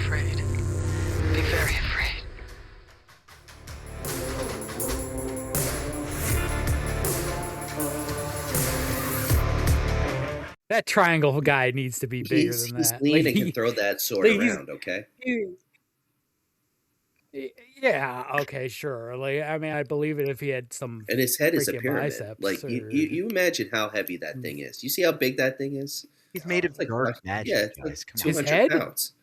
afraid. Be very afraid. That triangle guy needs to be bigger than He's that. lean Like, and can throw that sword around, okay? Yeah, okay, sure. Like, I mean, I'd believe it if he had some And his head is a freaking pyramid. biceps. Like, Or... you imagine how heavy that thing is. You see how big that thing is? He's made of like dark magic, yeah, it's guys. like Come on. 200 head? pounds.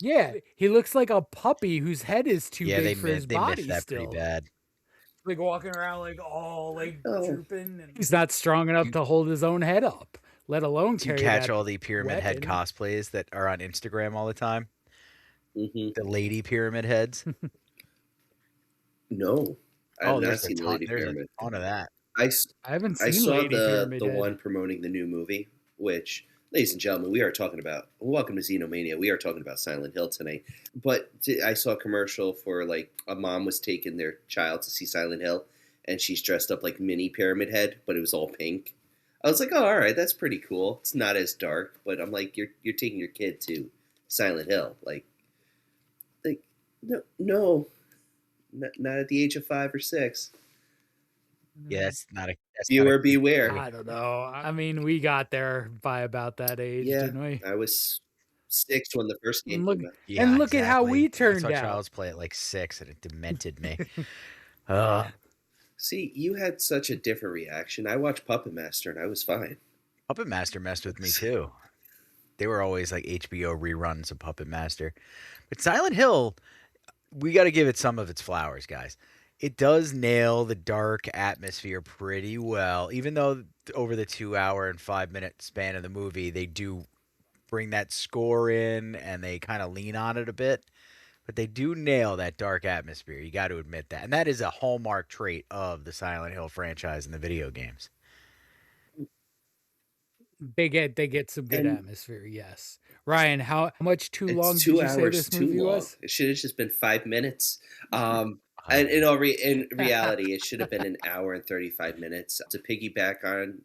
Yeah, he looks like a puppy whose head is too big for his body missed that still. pretty bad. Like walking around like all like Oh. drooping. And he's not strong enough to hold his own head up, let alone Do you carry catch that all the pyramid head weapon. cosplays that are on Instagram all the time? Mm-hmm. The lady pyramid heads. No, I have not there's seen a the ton, Lady there's Pyramid. a ton of that. I haven't seen I saw Lady Pyramid the Head. one promoting the new movie, which, ladies and gentlemen, we are talking about. Welcome to Xenomania. We are talking about Silent Hill tonight. But I saw a commercial for like a mom was taking their child to see Silent Hill, and she's dressed up like Mini Pyramid Head, but it was all pink. I was like, oh, all right, that's pretty cool. It's not as dark, but I'm like, you're taking your kid to Silent Hill, like no, not at the age of 5 or 6. Yeah, that's not a Viewer beware. I don't know. I mean, we got there by about that age, didn't we? I was 6 when the first game came out. Yeah, and look at how we I turned saw out. Child's Play at like 6, and it demented me. See, you had such a different reaction. I watched Puppet Master, and I was fine. Puppet Master messed with me too. They were always like HBO reruns of Puppet Master. But Silent Hill, we got to give it some of its flowers, guys. It does nail the dark atmosphere pretty well, even though over the 2 hour and 5 minute span of the movie, they do bring that score in and they kind of lean on it a bit. But they do nail that dark atmosphere. You got to admit that. And that is a hallmark trait of the Silent Hill franchise in the video games. They get some good atmosphere, yes. Ryan, how much too long did you say this movie was? It should have just been 5 minutes. And in reality, it should have been an hour and 35 minutes. To piggyback on,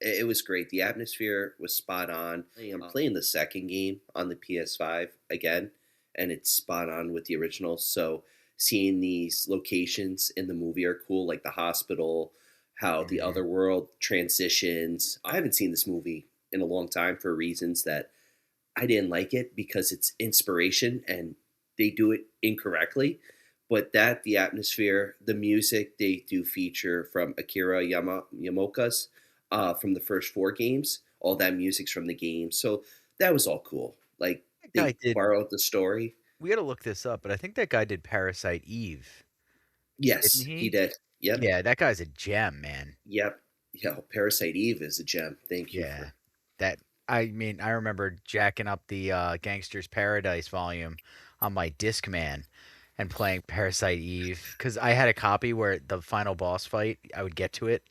it was great. The atmosphere was spot on. I'm playing the second game on the PS5 again, and it's spot on with the original. So seeing these locations in the movie are cool, like the hospital, how the other world transitions. I haven't seen this movie in a long time for reasons that I didn't like it because it's inspiration and they do it incorrectly. But the atmosphere, the music, they do feature from Akira Yamaoka's from the first 4 games. All that music's from the game. So that was all cool. Like, they borrowed the story. We got to look this up, but I think that guy did Parasite Eve. Yes, he did. Yep. Yeah, that guy's a gem, man. Yep. Yeah, Parasite Eve is a gem. Thank you. Yeah. I remember jacking up the Gangster's Paradise volume on my Discman and playing Parasite Eve because I had a copy where the final boss fight, I would get to it,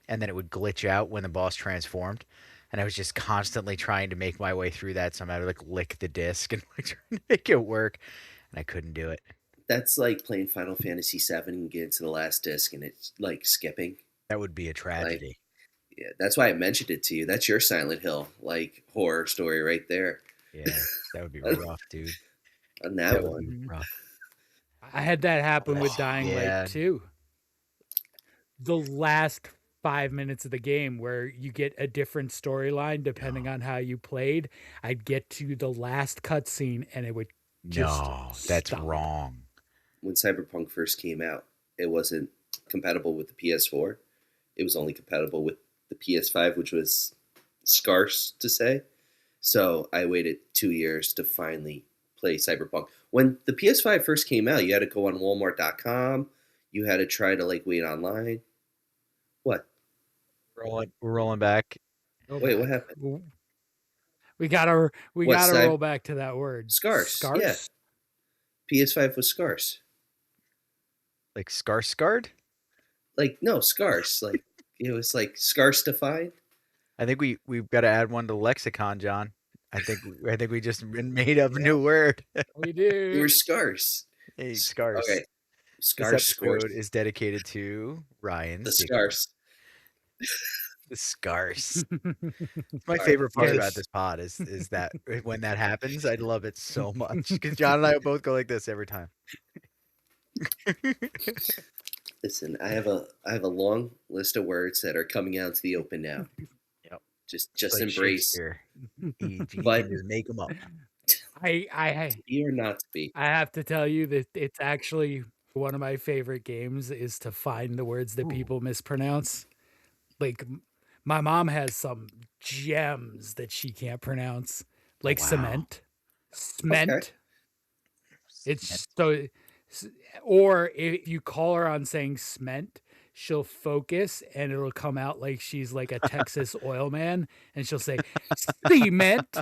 and then it would glitch out when the boss transformed. And I was just constantly trying to make my way through that. So I would like lick the disc and like trying to make it work, and I couldn't do it. That's like playing Final Fantasy VII and get into the last disc and it's like skipping. That would be a tragedy. Like, yeah, that's why I mentioned it to you. That's your Silent Hill like horror story right there. Yeah, that would be rough, dude. On that one. I had that happen with Dying Light too. The last 5 minutes of the game where you get a different storyline depending on how you played. I'd get to the last cutscene and it would just that's stop. Wrong. When Cyberpunk first came out, it wasn't compatible with the PS4. It was only compatible with the PS5, which was scarce to say. So I waited 2 years to finally play Cyberpunk. When the PS5 first came out, you had to go on Walmart.com. You had to try to like wait online. What? We're rolling back. Wait, what happened? We gotta roll back to that word. Scarce. Yeah. PS5 was scarce. Like scarred? Like, no, scarce. Like, it was like scarce to find. I think we've got to add one to the lexicon, John. I think we just made up a new word. We do. You were scarce. Hey, scarce. Okay. Scarce this episode is dedicated to Ryan's the scarce. The scars. My favorite part about this pod is that when that happens, I love it so much because John and I both go like this every time. Listen, I have a long list of words that are coming out to the open now. Yep. Just Like embrace. Shakespeare. You But- can just make them up. To be or not to be. I have to tell you that it's actually one of my favorite games is to find the words that people mispronounce. Like my mom has some gems that she can't pronounce, like wow. cement. Okay. It's so, or if you call her on saying cement, she'll focus and it'll come out like she's like a Texas oil man, and she'll say cement.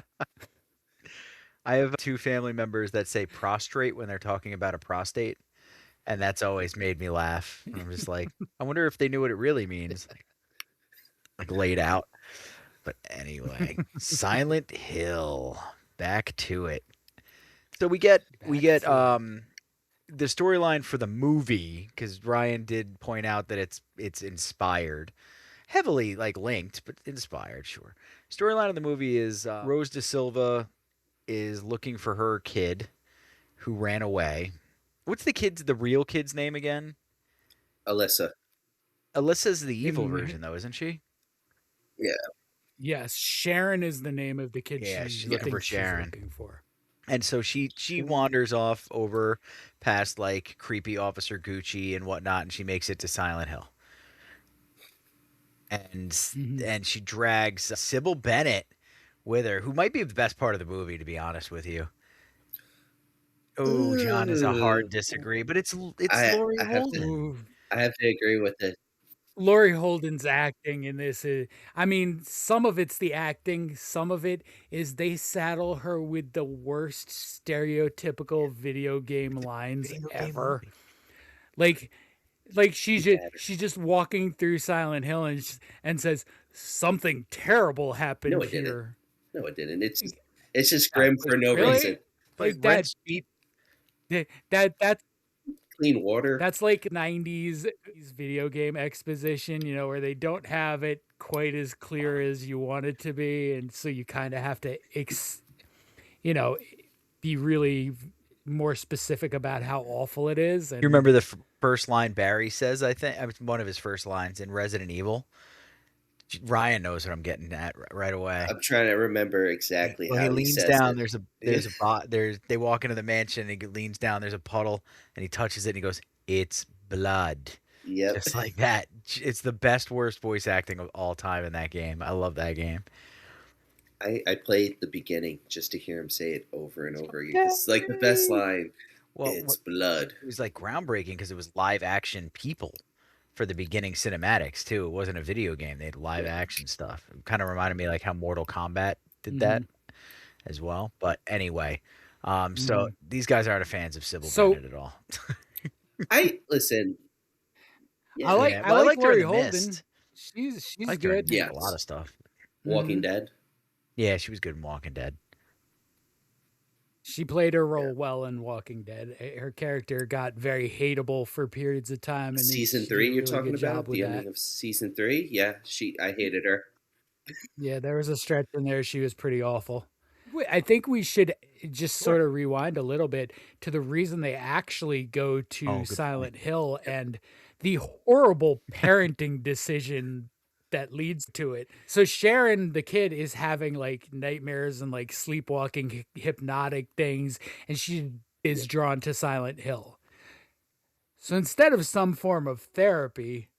I have 2 family members that say prostrate when they're talking about a prostate, and that's always made me laugh. I'm just like, I wonder if they knew what it really means. Like laid out. But anyway, Silent Hill. Back to it. So we get the storyline for the movie, because Ryan did point out that it's inspired. Heavily like linked, but inspired, sure. Storyline of the movie is Rose Da Silva is looking for her kid who ran away. What's the real kid's name again? Alyssa. Alyssa's the evil version, though, isn't she? Yeah. Yes, Sharon is the name of the kid she's looking for Sharon. She's looking for. And so she wanders off over past like creepy Officer Gucci and whatnot, and she makes it to Silent Hill. And she drags Sybil Bennett with her, who might be the best part of the movie, to be honest with you. Oh, John is a hard disagree, but it's Laurie Holden. I have to agree with it. Laurie Holden's acting in this is, I mean, some of it's the acting, some of it is they saddle her with the worst stereotypical video game lines ever. Like she's just walking through Silent Hill and says something terrible happened here. No, it didn't. It's just grim for no reason. Like that. That's clean water. That's like 90s video game exposition, where they don't have it quite as clear as you want it to be, and so you kind of have to be really more specific about how awful it is. And you remember the first line Barry says? I think one of his first lines in Resident Evil. Ryan knows what I'm getting at right away. I'm trying to remember exactly how he leans down. It. There's a bot. They walk into the mansion. And he leans down. There's a puddle, and he touches it. And he goes, "It's blood." Yep. Just like that. It's the best, worst voice acting of all time in that game. I love that game. I played the beginning just to hear him say it over and over again. It's like the best line. Well, it's blood. It was like groundbreaking because it was live action people. For the beginning cinematics too. It wasn't a video game. They had live action stuff. It kind of reminded me like how Mortal Kombat did that as well. But anyway, so these guys aren't fans of Sybil Bennett at all. Listen. Yeah. I like Laurie Holden. She's good. Yeah, a lot of stuff. Walking Dead. Yeah, she was good in Walking Dead. She played her role well in Walking Dead. Her character got very hateable for periods of time. And season 3, you're talking about the ending of season 3. Yeah, I hated her. Yeah, there was a stretch in there she was pretty awful. I think we should just sort of rewind a little bit to the reason they actually go to Silent Hill and the horrible parenting decision that leads to it. So Sharon, the kid, is having like nightmares and like sleepwalking hypnotic things, and she is drawn to Silent Hill. So instead of some form of therapy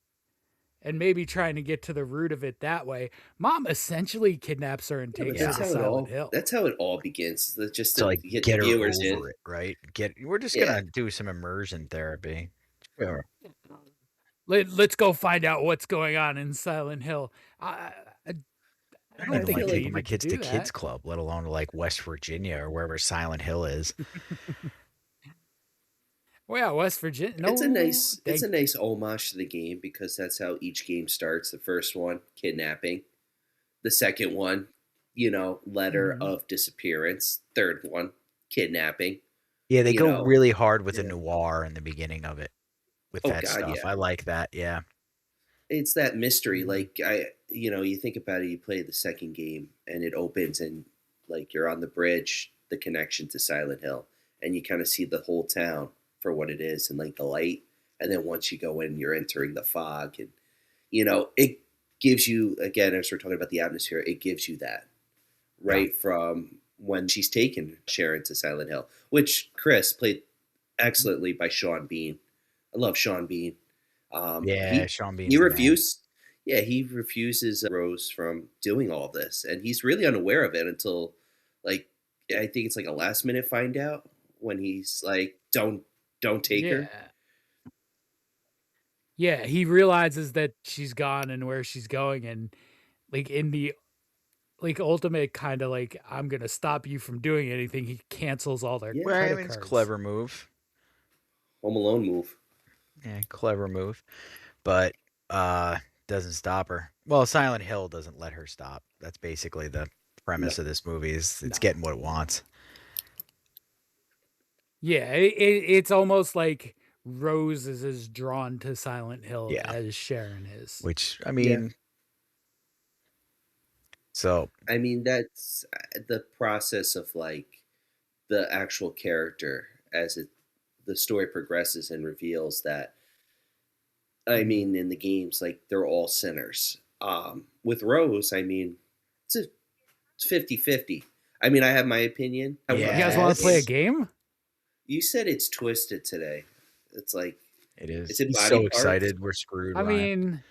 and maybe trying to get to the root of it that way, Mom essentially kidnaps her and takes her to Silent Hill. That's how it all begins. Just to like get her over it, right? We're just gonna do some immersion therapy. Sure. Let's go find out what's going on in Silent Hill. I don't think taking my kids to kids club, let alone to like West Virginia or wherever Silent Hill is. Well, yeah, West Virginia. No, it's a nice homage to the game because that's how each game starts. The first one, kidnapping. The second one, letter of disappearance. Third one, kidnapping. Yeah, they go really hard with the noir in the beginning of it. With that stuff. Yeah. I like that, yeah. It's that mystery. Like you think about it. You play the second game, and it opens, and like you're on the bridge, the connection to Silent Hill, and you kind of see the whole town for what it is, and like the light. And then once you go in, you're entering the fog, and it gives you, again, as we're talking about the atmosphere, it gives you that right from when she's taken Sharon to Silent Hill, which Chris played excellently by Sean Bean. I love Sean Bean. Sean Bean's He the man. refused. Yeah, he refuses Rose from doing all this, and he's really unaware of it until, like, I think it's like a last minute find out when he's like, "Don't take her." Yeah, he realizes that she's gone and where she's going, and like in the ultimate kind of like, I'm gonna stop you from doing anything, he cancels all their Yeah. Well, I credit mean, it's a cards. clever move. Home Alone move. Yeah, clever move. But doesn't stop her. Well, Silent Hill doesn't let her stop. That's basically the premise of this movie. Is it's getting what it wants. Yeah, it's almost like Rose is as drawn to Silent Hill as Sharon is. Which, I mean, so I mean, that's the process of like the actual character as the story progresses and reveals that. I mean, in the games, like they're all sinners. With Rose, I mean, it's 50-50. I mean, I have my opinion. You guys want to play a game? You said it's twisted today. It's like it is. It's in He's body so parts. excited. We're screwed. I Ryan. mean,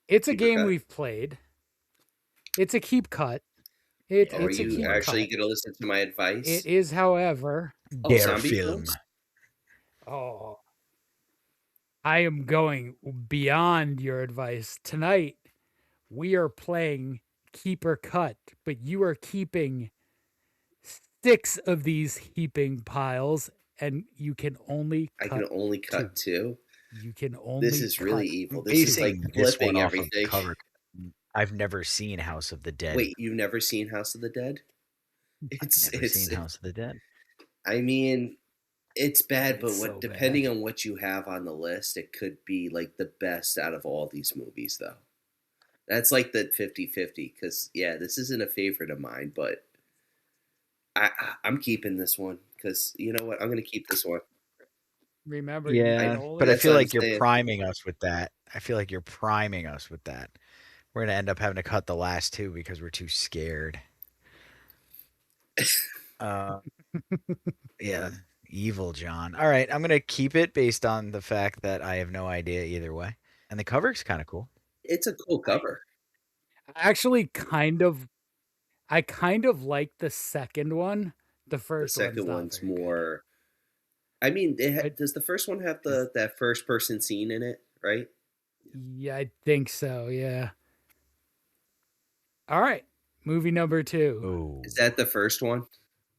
it's a game we've played. It's a keep cut. Are you actually going to listen to my advice? It is, however, zombie film. Oh, I am going beyond your advice tonight. We are playing keep or cut, but you are keeping 6 of these heaping piles, and you can only cut I can only cut 2. You can only. This is really evil. This is like flipping everything. Cover. I've never seen House of the Dead. Wait, you've never seen House of the Dead? I've never seen House of the Dead. I mean, it's bad, but so depending on what you have on the list, it could be like the best out of all these movies, though. That's like the 50-50, because, this isn't a favorite of mine, but I'm keeping this one, because you know what? I'm going to keep this one. Remember, but I feel like you're priming us with that. We're going to end up having to cut the last 2 because we're too scared. Evil John. All right, I'm going to keep it based on the fact that I have no idea either way. And the cover's kind of cool. It's a cool cover. Actually, I kind of like the second one. The first one's more. I mean, does the first one have that first person scene in it, right? Yeah, I think so. Yeah. All right, movie number 2. Oh, is that the first one?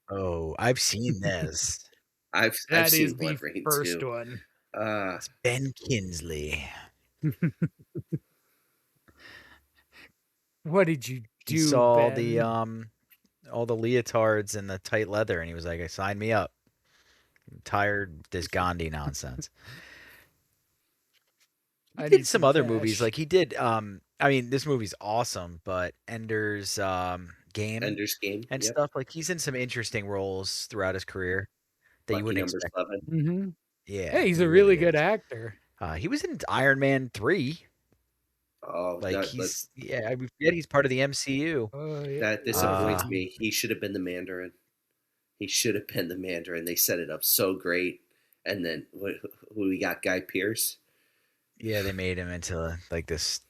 Oh, I've seen this. I've seen Blood Rain first too. One. It's Ben Kingsley. What did you do? He saw Ben? all the leotards and the tight leather, and he was like, "Sign me up. I'm tired of this Gandhi nonsense." He did some other movies, like he did. I mean, this movie's awesome, but Ender's Game, and stuff. Like he's in some interesting roles throughout his career that you wouldn't expect. Mm-hmm. Yeah, hey, he's a really good actor. He was in Iron Man 3. Oh, like I forget he's part of the MCU. That disappoints me. He should have been the Mandarin. They set it up so great, and then who we got? Guy Pearce. Yeah, they made him into like this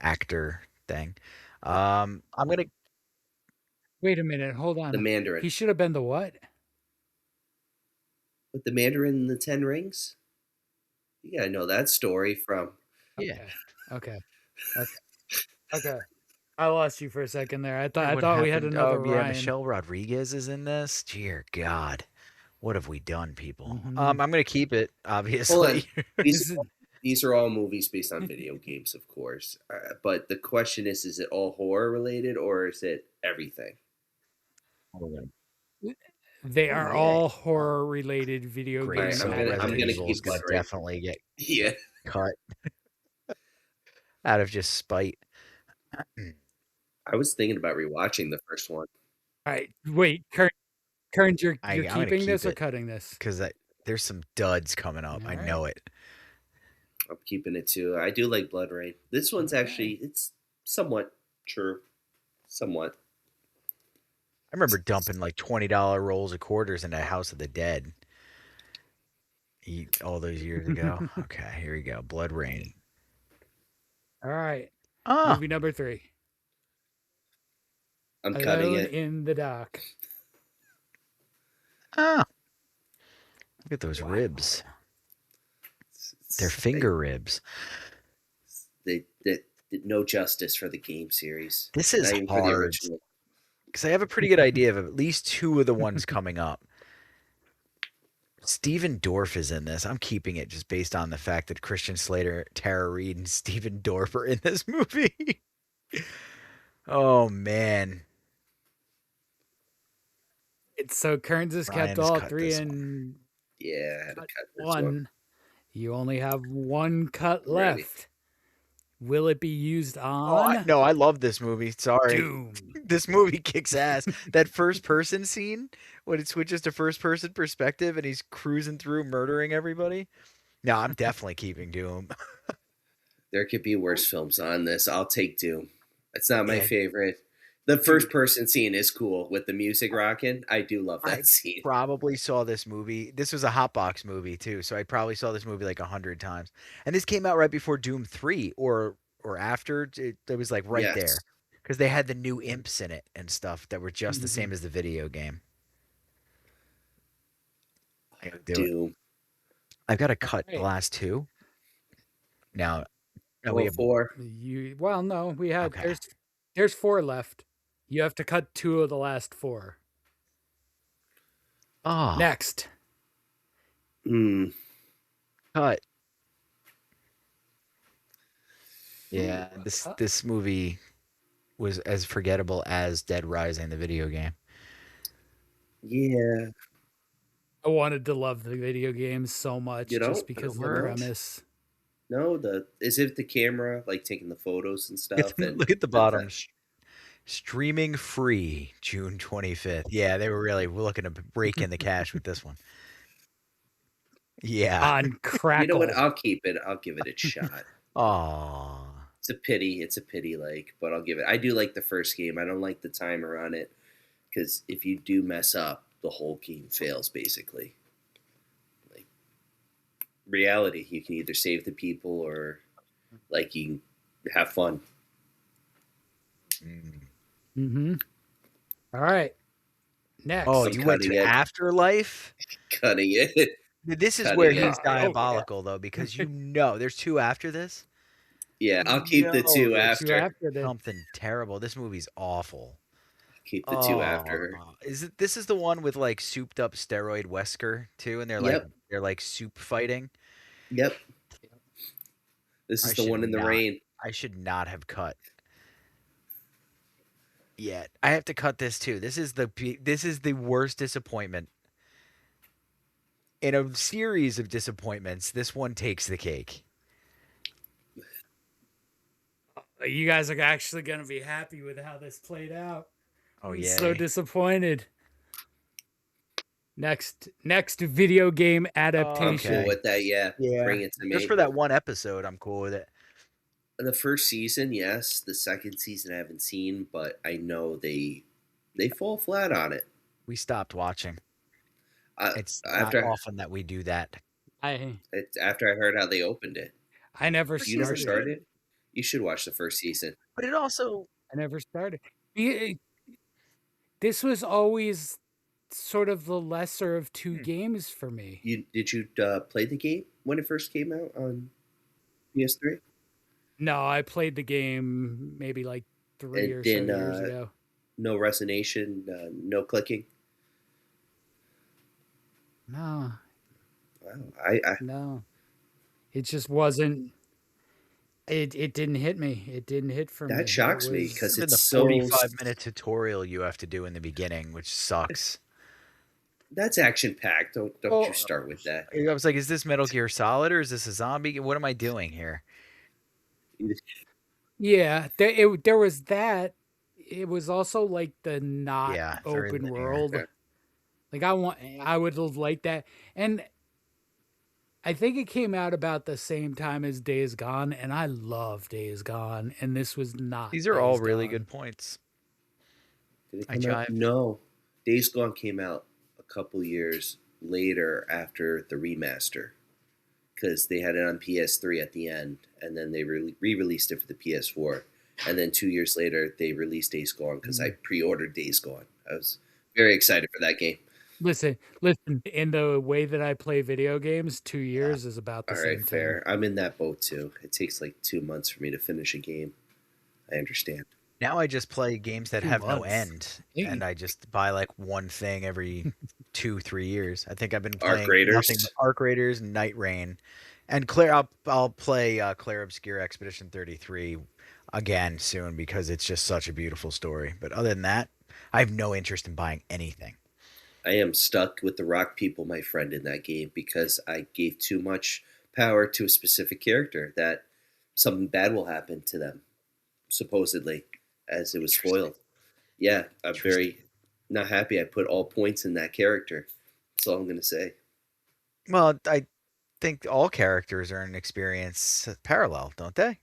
actor thing. I'm gonna wait a minute. Hold on. The Mandarin. He should have been the what? With the Mandarin and the 10 Rings. You gotta know that story from. Okay. I lost you for a second there. I thought we had another Ryan. Michelle Rodriguez is in this. Dear God, what have we done, people? I'm gonna keep it, obviously. These are all movies based on video games, of course. But the question is it all horror related or is it everything? They are all horror-related video Great. game So I'm gonna adaptations. keep gonna Blood Rain. definitely get Yeah. cut out of just spite. I was thinking about rewatching the first one. All right, wait, Kearns, you're I'm gonna keeping this keep or cutting this? because there's some duds coming up. I know it. I'm keeping it too. I do like Blood Rain. This one's actually, it's somewhat true. Somewhat. I remember dumping like $20 rolls of quarters into House of the Dead all those years ago. Okay, here we go. Blood Rain. All right, Oh, movie number 3. I'm cutting Alone it. in the Dark. look at those ribs. They're finger ribs. They did no justice for the game series. This is Not even for the hard original. because I have a pretty good idea of at least 2 of the ones coming up. Stephen Dorff is in this. I'm keeping it just based on the fact that Christian Slater, Tara Reid, and Stephen Dorff are in this movie. Oh man. So Kearns has kept Ryan's all cut 3 this and Yeah, I had to cut this 1. You only have 1 cut Ready. left. Will it be used on? No, I love this movie. Sorry. Doom. This movie kicks ass. That first person scene when it switches to first person perspective and he's cruising through murdering everybody. No, I'm definitely keeping Doom. There could be worse films on this. I'll take Doom. It's not my Yeah. favorite. The first person scene is cool with the music rocking. I do love that scene. Probably saw this movie. This was a Hotbox movie too, so I probably saw this movie like 100 times. And this came out right before Doom 3 or after. It was like right there because they had the new imps in it and stuff that were just the same as the video game. I gotta do it. Doom. I've got to cut the Right. last 2. Now we Well, have 4. No, we had Okay. there's 4 left. You have to cut 2 of the last 4. Oh, Next. cut. Yeah, this movie was as forgettable as Dead Rising, the video game. Yeah. I wanted to love the video games so much You don't? just because of the What? premise. No, is it the camera like taking the photos and stuff? And Look at the bottom. Streaming free June 25th. Yeah, they were really looking to break in the cash with this one. Yeah. On Crackle. You know what? I'll keep it. I'll give it a shot. Aw. It's a pity. It's a pity, but I'll give it. I do like the first game. I don't like the timer on it because if you do mess up, the whole game fails basically. Like reality, you can either save the people or like you can have fun. Mm-hmm. All right. Next. Oh, I'm you went cutting to it. Afterlife? Cutting it. This is Cutting where it. he's diabolical, though, because there's 2 after this. Yeah, I'll keep the 2 there's after. 2 after this. Something terrible. This movie's awful. Keep the 2 after. This is the one with like souped up steroid Wesker too, and they're like soup fighting. Yep. This is the one in the rain. I should not have cut yet. I have to cut this too. This is the worst disappointment in a series of disappointments. This one takes the cake. You guys are actually going to be happy with how this played out. Oh I'm yeah. so disappointed. Next video game adaptation. I'm cool with that. Yeah. Bring it to me. Just for that one episode, I'm cool with it. The first season, yes. The second season, I haven't seen, but I know they fall flat on it. We stopped watching. It's not often that we do that. It's after I heard how they opened it. I never You never started? You should watch the first season. But it also... I never started. This was always sort of the lesser of 2 games for me. Did you play the game when it first came out on PS3? No, I played the game maybe like 3 or so years ago. No resonation, no clicking? No. Wow. No. It just wasn't... It didn't hit me. It didn't hit for me. That shocks me because it's it's a so 45-minute tutorial you have to do in the beginning, which sucks. That's action packed. Don't Well, you start with that. I was like, is this Metal Gear Solid or is this a zombie? What am I doing here? yeah, there was that. It was also like the not Yeah, very open linear. world. Yeah. Like I would have liked that, and I think it came out about the same time as Days Gone, and I love Days Gone, and this was not. These are all Days really Gone. good points. Did it I come out? jive. No. Days Gone came out a couple years later after the remaster because they had it on PS3 at the end, and then they re-released it for the PS4, and then 2 years later they released Days Gone because I pre-ordered Days Gone. I was very excited for that game. Listen. In the way that I play video games, 2 years is about the All same right, time. fair. I'm in that boat too. It takes like 2 months for me to finish a game. I understand. Now I just play games that 2 have no months. end, Hey. and I just buy like one thing every 2-3 years. I think I've been Arc playing Raiders. nothing but Arc Raiders, Night Rain, and Claire. I'll play Claire Obscure Expedition 33 again soon because it's just such a beautiful story. But other than that, I have no interest in buying anything. I am stuck with the rock people, my friend, in that game because I gave too much power to a specific character that something bad will happen to them, supposedly, as it was spoiled. Yeah, I'm very not happy I put all points in that character. That's all I'm going to say. Well, I think all characters are an experience parallel, don't they?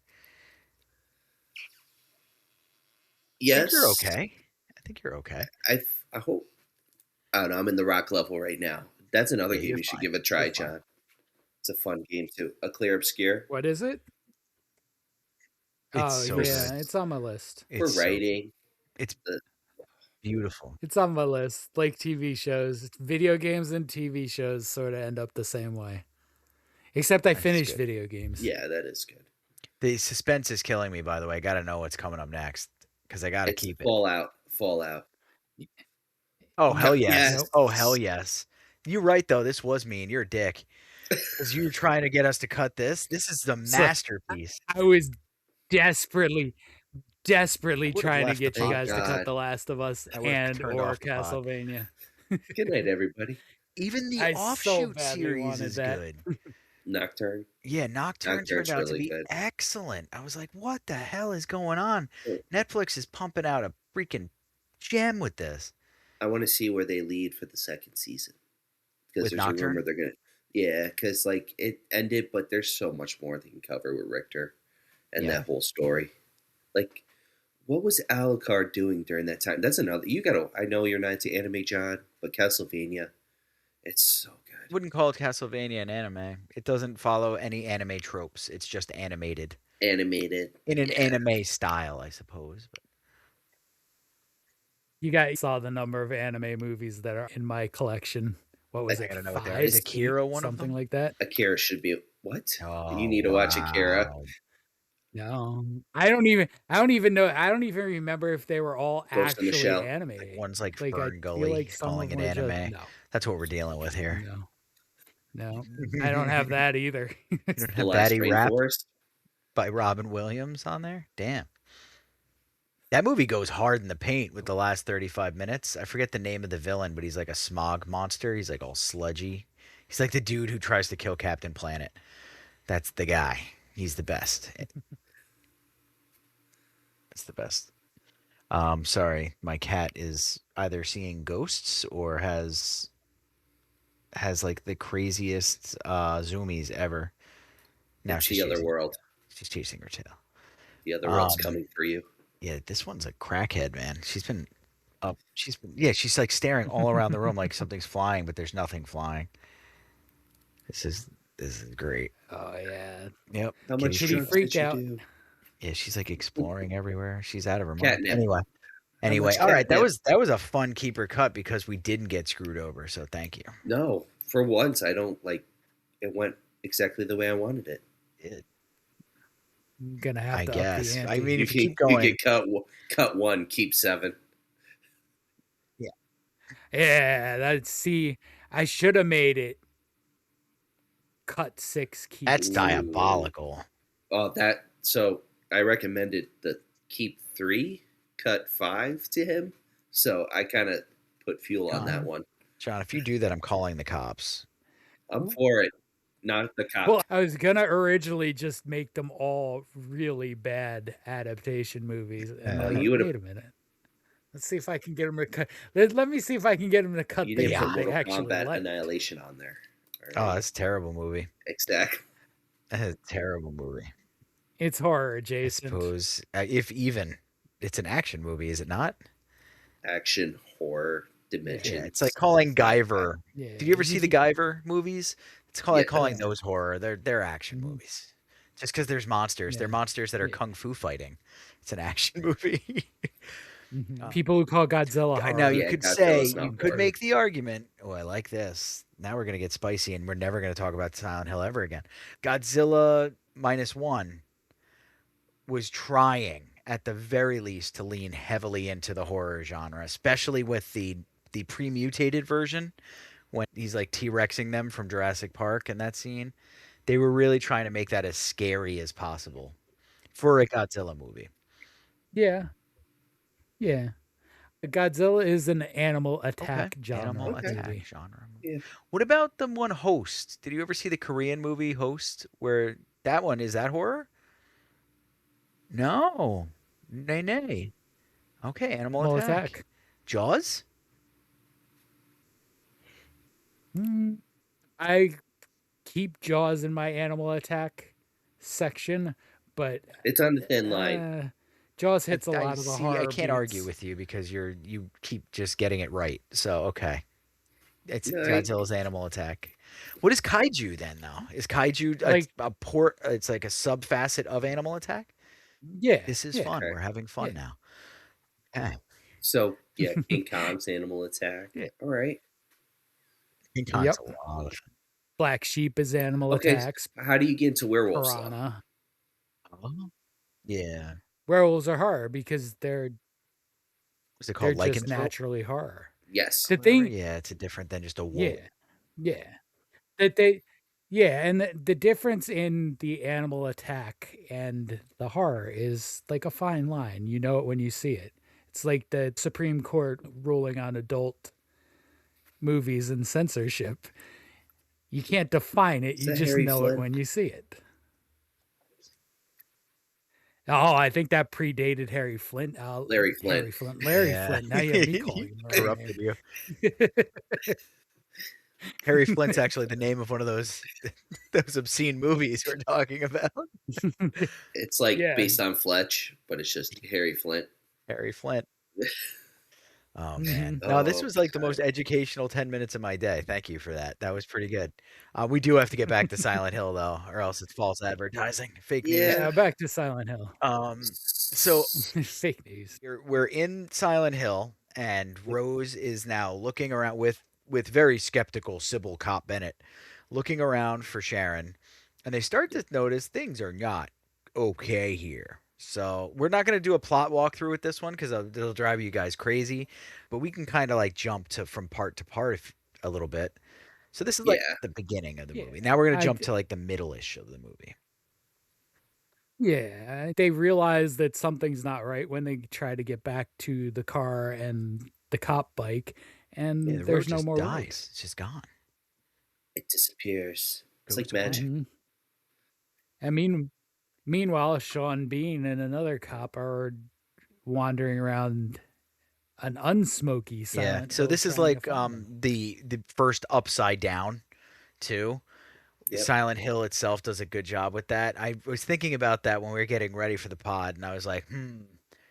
Yes. I think you're okay. I think you're okay. I hope. I don't know. I'm in the rock level right now. That's another Yeah, game you're you should fine. give a try, You're fine. John. It's a fun game too. A Clear Obscure. What is it? It's so yeah, good. it's on my list. For It's so- writing. it's the- beautiful. It's on my list. Like TV shows, video games and TV shows sort of end up the same way. Except I That's finish good. video games. Yeah, that is good. The suspense is killing me, by the way. I got to know what's coming up next because I got to It's keep it. Fallout. Oh, hell yes. Yes. Oh, hell yes. You're right, though. This was mean. You're a dick. Because you were trying to get us to cut this. This is the So- masterpiece. I was desperately would've trying to left get the you podcast. guys to God. cut The Last of Us I would've and turned or off the pod. Castlevania. Good night, everybody. Even the I so offshoot badly series wanted is that. good. Nocturne. Yeah, Nocturne Nocturne's turned out really to be good. excellent. I was like, what the hell is going on? Oh. Netflix is pumping out a freaking gem with this. I want to see where they lead for the second season because With there's a Nocturne? rumor they're gonna. Yeah, because like it ended, but there's so much more they can cover with Richter and Yeah. that whole story. Like, what was Alucard doing during that time? That's another. You gotta. I know you're not into anime, John, but Castlevania, it's so good. Wouldn't call it Castlevania an anime. It doesn't follow any anime tropes. It's just animated Animated in an yeah. anime style, I suppose. But You guys saw the number of anime movies that are in my collection. What was I it? gotta know what they are. 5, Is Akira one of something them? like that? Akira should be what? oh, You need to watch Akira. wow. No, I don't even know. I don't even remember if they were all Ghost in the actually Shell. animated. One's like Like, I Fern feel Gully like some calling of it them are anime. just, That's what we're dealing with here. no, I don't have that either. You don't The have Last Batty Rap Rainforest. by Robin Williams on there? Damn. That movie goes hard in the paint with the last 35 minutes. I forget the name of the villain, but he's like a smog monster. He's like all sludgy. He's like the dude who tries to kill Captain Planet. That's the guy. He's the best. It's the best. Sorry, my cat is either seeing ghosts or has like the craziest zoomies ever. Now It's she's the other chasing, world. she's chasing her tail. The other world's Um, coming for you. Yeah, this one's a crackhead, man. She's been up. She's like staring all around the room like something's flying, but there's nothing flying. This is great. Oh yeah, Yep. How much Kitty drugs freaked did you out. do? Yeah, she's like exploring everywhere. She's out of her mind. Catnip. Anyway, much all right. catnip? That was a fun keeper cut because we didn't get screwed over. So thank you. No, for once I don't like. It went exactly the way I wanted it. I'm gonna have I to guess. Up the I ante. mean, You if you keep going, get cut one, keep 7. Yeah, I should have made it. Cut 6 keep. that's Ooh. diabolical. Oh, that. So I recommended the keep 3, cut 5 to him. So I kind of put fuel on that one. John, if you do that, I'm calling the cops. I'm for it. Not the cops. Well, I was gonna originally just make them all really bad adaptation movies, and then you like, would've- wait a minute. Let's see if I can get them to cut. Let me see if I can get them to cut You things didn't that put they Mortal actually Kombat like. Annihilation on there. All Oh, right? that's a terrible movie. Exactly. That's a terrible movie. It's horror I adjacent. suppose, if even, it's an action movie, is it not? Action, horror, dimension. Yeah, it's like calling Guyver. Yeah. Did you ever see the Guyver movies? It's like calling Yeah. those horror. They're action Mhm. movies. Just because there's monsters. They're Yeah. monsters that are Yeah. kung fu fighting. It's an action movie. People who call Godzilla horror. Now, you Yeah, could Godzilla's say, not you could horror. make the argument, oh, I like this. Now we're going to get spicy and we're never going to talk about Silent Hill ever again. Godzilla -1 was trying, at the very least, to lean heavily into the horror genre, especially with the pre-mutated version when he's like T-Rexing them from Jurassic Park in that scene. They were really trying to make that as scary as possible for a Godzilla movie. Yeah. Yeah. Godzilla is an animal attack genre Animal movie. attack genre movie. Yeah. What about the one Host? Did you ever see the Korean movie Host? Where that one, is that horror? No. Nay. Okay, animal Animal attack. attack. Jaws? I keep Jaws in my animal attack section, but It's on the thin line. Jaws hits a I lot of the see, horror I can't argue beats. with you because you keep just getting it right. So okay. It's No, Godzilla's animal attack. What is kaiju then though? Is kaiju Like- it's like a sub facet of animal attack? Yeah. This is yeah. fun. Okay. We're having fun Yeah. now. Okay. So yeah, King Kong's animal attack. Yeah. All right. King Kong's Yep. a lot of fun. Black Sheep is animal Okay. attacks. How do you get into werewolves? though? Piranha. Oh. Yeah. Werewolves are horror because they're What's it called? just Lycanthrope? naturally horror. Yes. The thing, Yeah, it's different than just a wolf. yeah, that they, yeah, and the difference in the animal attack and the horror is like a fine line. You know it when you see it. It's like the Supreme Court ruling on adult movies and censorship. You can't define it. Is You that just Harry know Flynn? it when you see it. Oh, I think that predated Harry Flint. Larry Flint. Larry Flint. Larry Yeah. Flint. Now you have me calling him. right Corrupted you. name. Harry Flint's actually the name of one of those obscene movies we're talking about. It's like Yeah. based on Fletch, but it's just Harry Flint. Harry Flint. Oh Mhm. man. No, this Oh, was like the God. most educational 10 minutes of my day. Thank you for that. That was pretty good. We do have to get back to Silent Hill though, or else it's false advertising. Fake news. Yeah. Back to Silent Hill. So Fake news. we're in Silent Hill, and Rose is now looking around with very skeptical Sybil Cop Bennett, looking around for Sharon, and they start to notice things are not okay here. So we're not going to do a plot walkthrough with this one because it'll drive you guys crazy, but we can kind of like jump from part to part a little bit. So this is like Yeah. the beginning of the Yeah, movie. Now we're going to I jump d- to like the middle-ish of the movie. Yeah, they realize that something's not right when they try to get back to the car and the cop bike, and Yeah, the road there's no just more dies. road. It's just gone. It disappears. It's Goes like away. magic. Mhm. I mean, meanwhile, Sean Bean and another cop are wandering around an unsmoky Silent So Hill this is trying to like find them. the first Upside Down too. Yep. Silent Hill itself does a good job with that. I was thinking about that when we were getting ready for the pod, and I was like,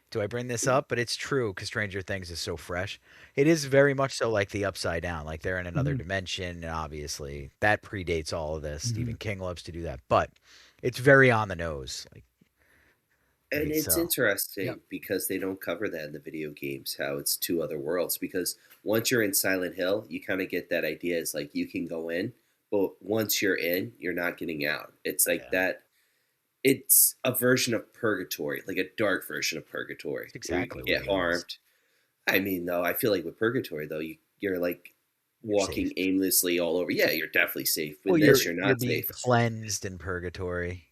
do I bring this up? But it's true because Stranger Things is so fresh. It is very much so like the Upside Down, like they're in another Mhm. dimension, and obviously that predates all of this. Mhm. Stephen King loves to do that, but it's very on the nose. Like, And Right, it's so- interesting Yep. because they don't cover that in the video games, how it's two other worlds. Because once you're in Silent Hill, you kind of get that idea. It's like you can go in, but once you're in, you're not getting out. It's like Yeah. that. It's a version of purgatory, like a dark version of purgatory. That's exactly where you what get it is. harmed. I mean, though, I feel like with purgatory, though, you're like You're walking safe. aimlessly all over. Yeah, you're definitely safe. With Well, this, you're not being safe. cleansed in purgatory.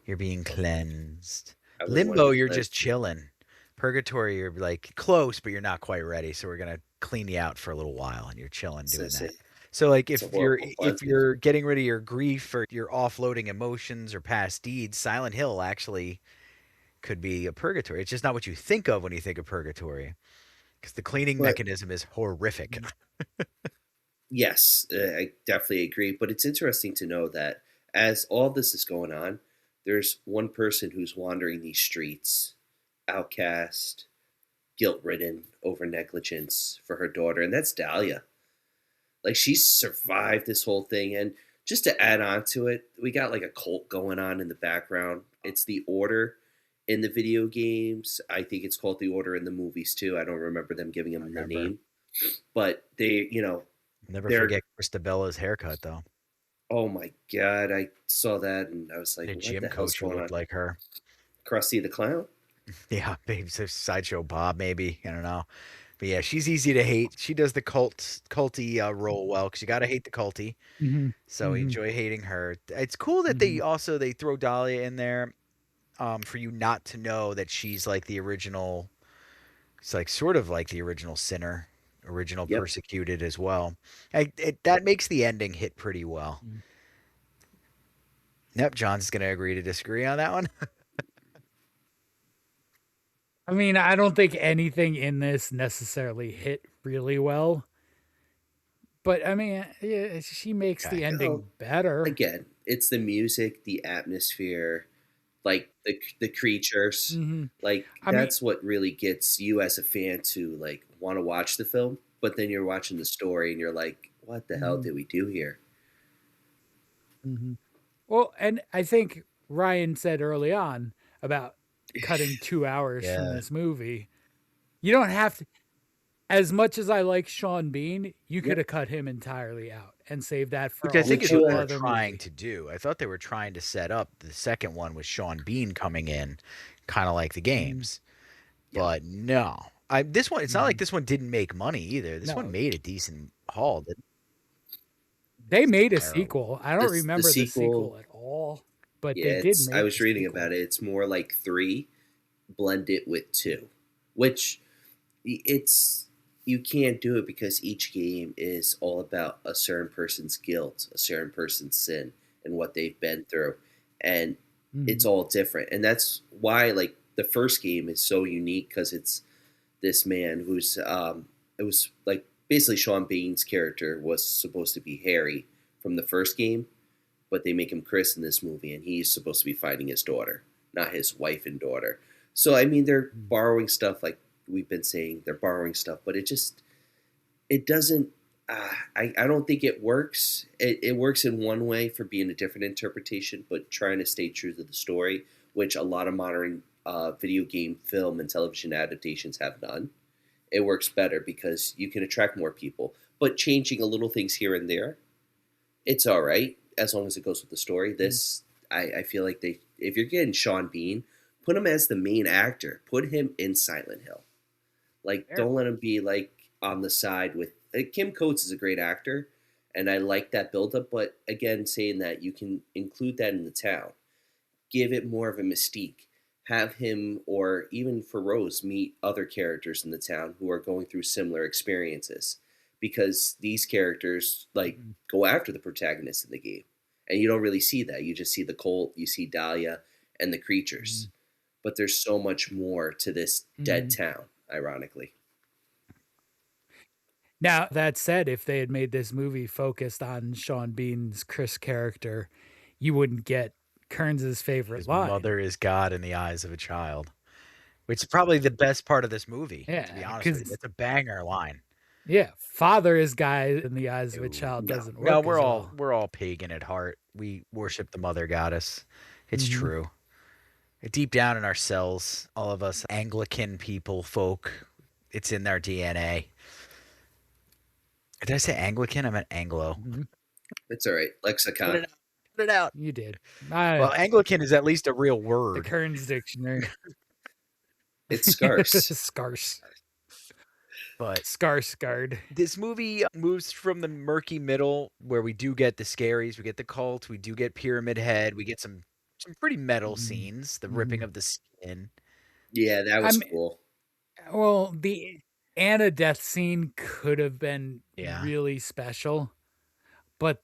You're being cleansed. I wouldn't wanna Limbo, be you're cleansed. just chilling. Purgatory, you're like close, but you're not quite ready. So we're gonna clean you out for a little while, and you're chilling doing that. So like It's a if horrible cleansing. you're getting rid of your grief or you're offloading emotions or past deeds, Silent Hill actually could be a purgatory. It's just not what you think of when you think of purgatory, because the cleaning But- mechanism is horrific. Yes, I definitely agree. But it's interesting to know that as all this is going on, there's one person who's wandering these streets, outcast, guilt-ridden over negligence for her daughter, and that's Dahlia. Like, she's survived this whole thing. And just to add on to it, we got like a cult going on in the background. It's the Order in the video games. I think it's called the Order in the movies too. I don't remember them giving him the name. But they, Never forget Christabella's haircut, though. oh my God, I saw that and I was like, The what gym the hell's coach who going looked on? like her. Krusty the Clown? Yeah, maybe so Sideshow Bob, maybe. I don't know. But yeah, she's easy to hate. She does the culty role well, because you got to hate the culty. So we enjoy hating her. It's cool that they throw Dahlia in there for you not to know that she's like the original. It's like sort of like the original sinner, original persecuted as well. That makes the ending hit pretty well. Yep, John's going to agree to disagree on that one. I mean, I don't think anything in this necessarily hit really well. But I mean, yeah, she makes the ending better. Again, it's the music, the atmosphere, like the creatures. Like, that's what really gets you as a fan to like want to watch the film. But then you're watching the story and you're like, what the hell did we do here? Well, and I think Ryan said early on about cutting 2 hours from this movie. You don't have to. As much as I like Sean Bean, you could have cut him entirely out and saved that for Which I think is whole what they're other trying movie. to do. I thought they were trying to set up the second one with Sean Bean coming in, kind of like the games. But no. This one, it's not like this one didn't make money either. This one made a decent haul. They made a sequel. I don't remember the sequel at all, but they did make I was the reading sequel. about it. It's more like 3 blended with 2, which you can't do it because each game is all about a certain person's guilt, a certain person's sin, and what they've been through. And it's all different. And that's why like the first game is so unique, because it's this man who's it was like basically Sean Bean's character was supposed to be Harry from the first game, but they make him Chris in this movie, and he's supposed to be fighting his daughter, not his wife and daughter. So I mean, they're borrowing stuff, like we've been saying, they're borrowing stuff, but it doesn't. I don't think it works. It works in one way for being a different interpretation, but trying to stay true to the story, which a lot of modern video game, film, and television adaptations have done. It works better because you can attract more people. But changing a little things here and there, it's all right as long as it goes with the story. This, I feel like if you're getting Sean Bean, put him as the main actor. Put him in Silent Hill. Like, don't let him be like on the side with. Kim Coates is a great actor, and I like that buildup. But again, saying that you can include that in the town, give it more of a mystique. Have him, or even for Rose, meet other characters in the town who are going through similar experiences, because these characters like go after the protagonist in the game, and you don't really see that. You just see the cult, you see Dahlia and the creatures, but there's so much more to this dead town, ironically. Now, that said, if they had made this movie focused on Sean Bean's Chris character, you wouldn't get Kearns' favorite His line. mother is God in the eyes of a child, which is probably the best part of this movie, to be honest with you. It's a banger line. Yeah, father is guy in the eyes of a child doesn't work. No, we're all pagan at heart. We worship the mother goddess. It's true. Deep down in our cells, all of us Anglican folk, it's in our DNA. Did I say Anglican? I meant Anglo. It's all right. Lexicon. Put it out. You did. Well, Anglican is at least a real word. The Kearns dictionary. It's scarce. Scarce. But Skarsgård. This movie moves from the murky middle, where we do get the scaries, we get the cult, we do get Pyramid Head, we get some pretty metal scenes, the ripping of the skin. Yeah, that was cool. Well, the Anna death scene could have been Yeah. really special, but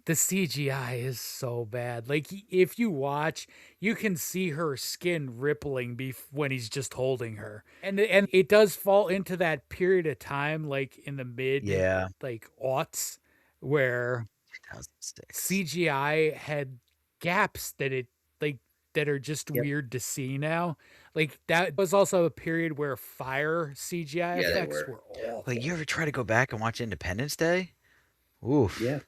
the CGI is so bad. Like if you watch, you can see her skin rippling when he's just holding her, and it does fall into that period of time, like in the mid like aughts, where 2006. CGI had gaps that are just weird to see now. Like that was also a period where fire CGI effects were awful. Like, you ever try to go back and watch Independence Day? Oof. Yeah.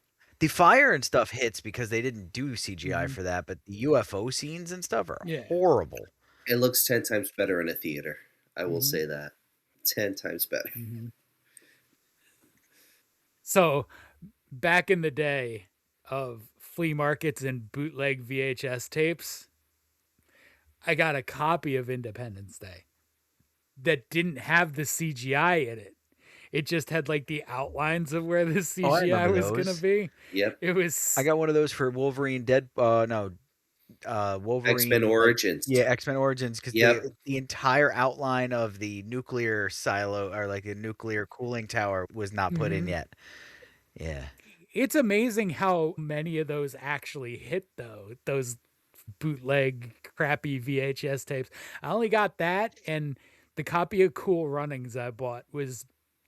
The fire and stuff hits because they didn't do CGI for that, but the UFO scenes and stuff are horrible. It looks 10 times better in a theater. I will say that. 10 times better. So, back in the day of flea markets and bootleg VHS tapes, I got a copy of Independence Day that didn't have the CGI in it. It just had like the outlines of where the CGI was going to be. Yep. It was. I got one of those for Wolverine Wolverine X-Men Origins. Yeah, X-Men Origins, because the entire outline of the nuclear silo, or like the nuclear cooling tower, was not put in yet. Yeah. It's amazing how many of those actually hit, though. Those bootleg crappy VHS tapes. I only got that, and the copy of Cool Runnings I bought was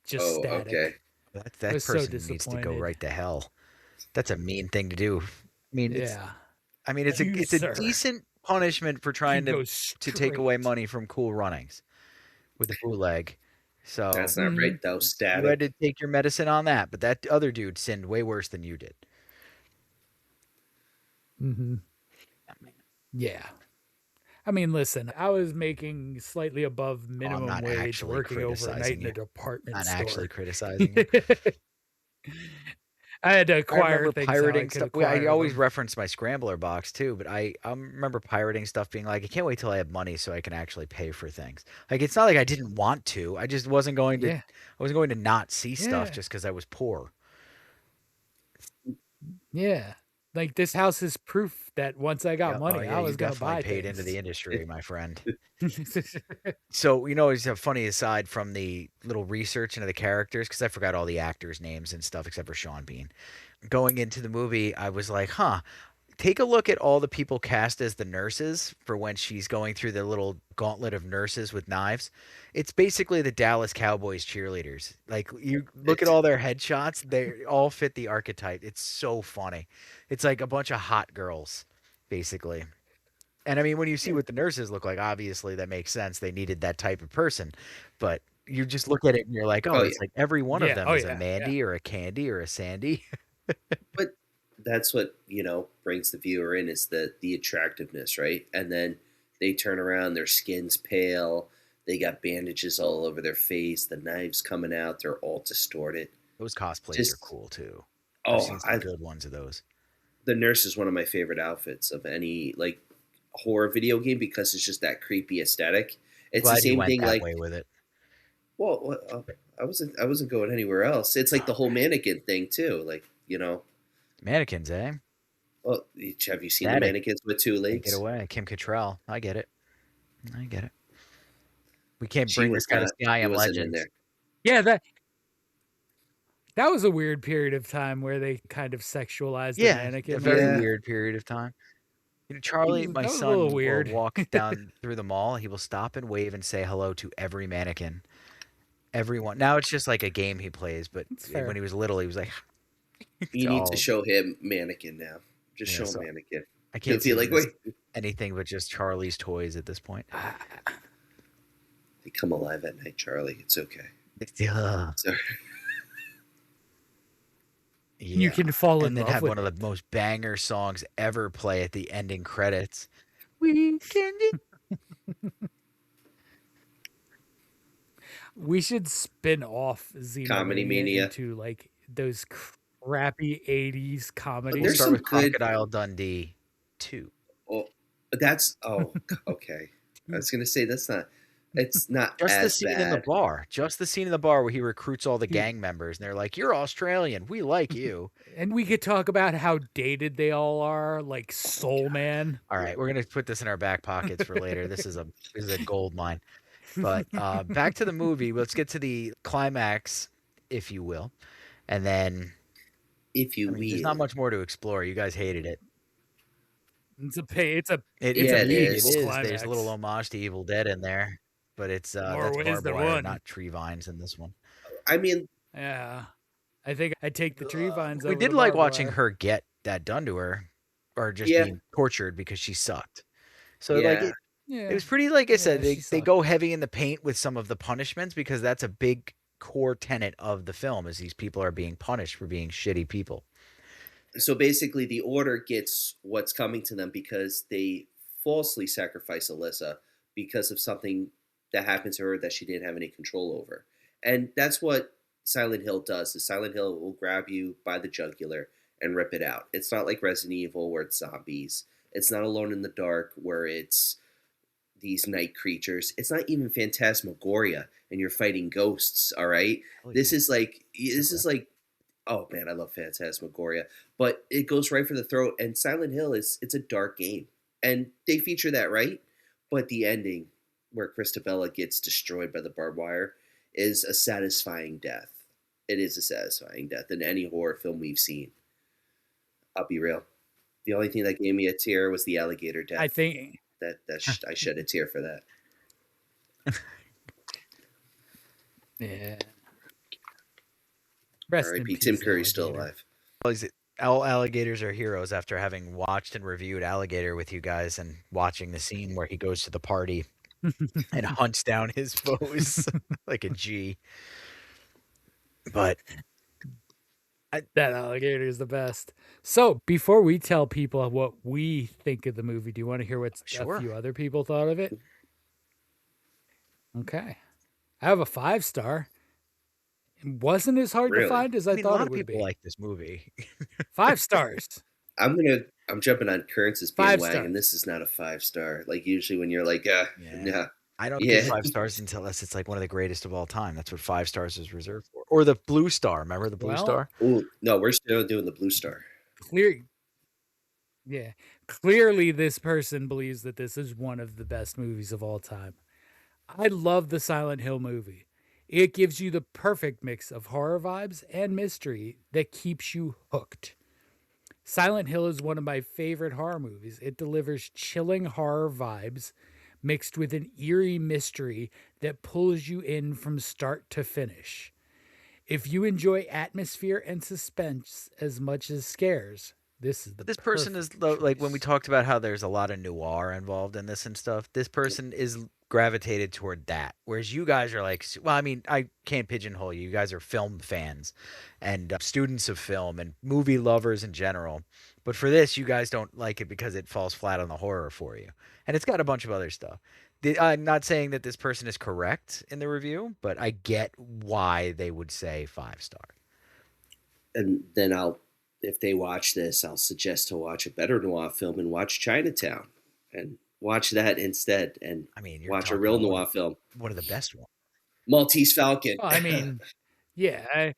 just static. Okay. That person needs to go right to hell. That's a mean thing to do. I mean, it's a decent punishment for trying to take away money from Cool Runnings with a bootleg. So that's not right, though. Static. You had to take your medicine on that, but that other dude sinned way worse than you did. Yeah. I mean, listen, I was making slightly above minimum wage working overnight in a department store. I'm actually criticizing you. I had to acquire things pirating stuff. I always them. reference my Scrambler box too, but I remember pirating stuff being like, I can't wait till I have money so I can actually pay for things. Like, it's not like I didn't want to. I just wasn't going to. I wasn't going to not see stuff just because I was poor. Yeah. Like, this house is proof that once I got money, I was going to buy paid things. into the industry, my friend. So, it's a funny aside from the little research into the characters, because I forgot all the actors' names and stuff except for Sean Bean. Going into the movie, I was like, take a look at all the people cast as the nurses for when she's going through the little gauntlet of nurses with knives. It's basically the Dallas Cowboys cheerleaders. Like, you look at all their headshots, they all fit the archetype. It's so funny. It's like a bunch of hot girls, basically. And I mean, when you see what the nurses look like, obviously that makes sense. They needed that type of person. But you just look at it and you're like, it's like every one of them is a Mandy or a Candy or a Sandy. But that's what, brings the viewer in, is the attractiveness, right? And then they turn around, their skin's pale, they got bandages all over their face, the knives coming out, they're all distorted. Those cosplays are cool too. I've seen some good ones of those. The nurse is one of my favorite outfits of any like horror video game, because it's just that creepy aesthetic. It's the same thing, like, way with it. Well, I wasn't going anywhere else. It's like the whole mannequin thing too, like, Mannequins, eh? Well, have you seen the mannequins with two legs? Get away, Kim Cattrall. I get it. We can't bring this kind of guy in Legends. Yeah, that was a weird period of time where they kind of sexualized the mannequin. A very weird period of time. Charlie, my son, will walk down through the mall. He will stop and wave and say hello to every mannequin. Everyone. Now it's just like a game he plays, but when he was little, he was like... You need to show him mannequin now. Just show him mannequin. I can't see like anything but just Charlie's toys at this point. They come alive at night, Charlie. It's okay. You can fall in love with it. And then have one of the most banger songs ever play at the ending credits. We should spin off Xenomania into like those crappy 80s comedies. We'll start with Crocodile Dundee 2. Oh, that's okay. I was gonna say it's not just as the scene bad. in the bar. Just the scene in the bar where he recruits all the gang members, and they're like, "You're Australian. We like you." And we could talk about how dated they all are, like Soul Man. All right, we're gonna put this in our back pockets for later. This is a gold mine. But back to the movie. Let's get to the climax, if you will, and then. If you There's not much more to explore. You guys hated it. It's a it meaningful is. climax. There's a little homage to Evil Dead in there, but it's More that's ways barbed than wire, one. not tree vines in this one. I mean, Yeah, I think I take the tree vines. We over did the like barbed watching wire. her get that done to her, or just Yeah. being tortured because she sucked. So Yeah. like it was pretty. Like I Yeah, said, she they sucked. go heavy in the paint with some of the punishments because that's a big core tenet of the film is these people are being punished for being shitty people. So basically, the Order gets what's coming to them because they falsely sacrifice Alyssa because of something that happened to her that she didn't have any control over. And that's what Silent Hill does. Is Silent Hill will grab you by the jugular and rip it out. It's not like Resident Evil where it's zombies. It's not Alone in the Dark where it's these night creatures. It's not even Phantasmagoria and you're fighting ghosts, all right? Oh, This yeah. is like oh man, I love Phantasmagoria, but it goes right for the throat. And Silent Hill it's a dark game, and they feature that right. But the ending, where Christabella gets destroyed by the barbed wire, is a satisfying death. It is a satisfying death in any horror film we've seen. I'll be real. The only thing that gave me a tear was the alligator death. I think I shed a tear for that. yeah. Rest in R.I.P. peace, Tim Curry's still alligator. alive. All alligators are heroes after having watched and reviewed Alligator with you guys and watching the scene where he goes to the party and hunts down his foes like a G. But That alligator is the best. So before we tell people what we think of the movie, do you want to hear what Sure. a few other people thought of it? Okay. I have a 5-star. It wasn't as hard to Really? find as I I mean, a thought lot it of would people be. like this movie. 5 stars. I'm jumping on Kearns' 5 bandwagon. stars. This is not a 5-star. Like usually when you're like, Yeah. nah. I don't Yeah. give 5 stars unless it's like one of the greatest of all time. That's what 5 stars is reserved for. Or the blue star. Remember the blue Well, star? Ooh, no, we're still doing the blue star. Clearly this person believes that this is one of the best movies of all time. I love the Silent Hill movie. It gives you the perfect mix of horror vibes and mystery that keeps you hooked. Silent Hill is one of my favorite horror movies. It delivers chilling horror vibes mixed with an eerie mystery that pulls you in from start to finish. If you enjoy atmosphere and suspense as much as scares, this is the This person is perfect like when we choice. talked about how there's a lot of noir involved in this and stuff. This person is gravitated toward that, whereas you guys are like, well, I mean, I can't pigeonhole you. You guys are film fans and students of film and movie lovers in general. But for this, you guys don't like it because it falls flat on the horror for you, and it's got a bunch of other stuff. I'm not saying that this person is correct in the review, but I get why they would say 5-star. And then if they watch this, I'll suggest to watch a better noir film and watch Chinatown. And watch that instead. And I mean, you're watch a talking real about noir film. one of the best ones. Maltese Falcon. Well, I mean, yeah,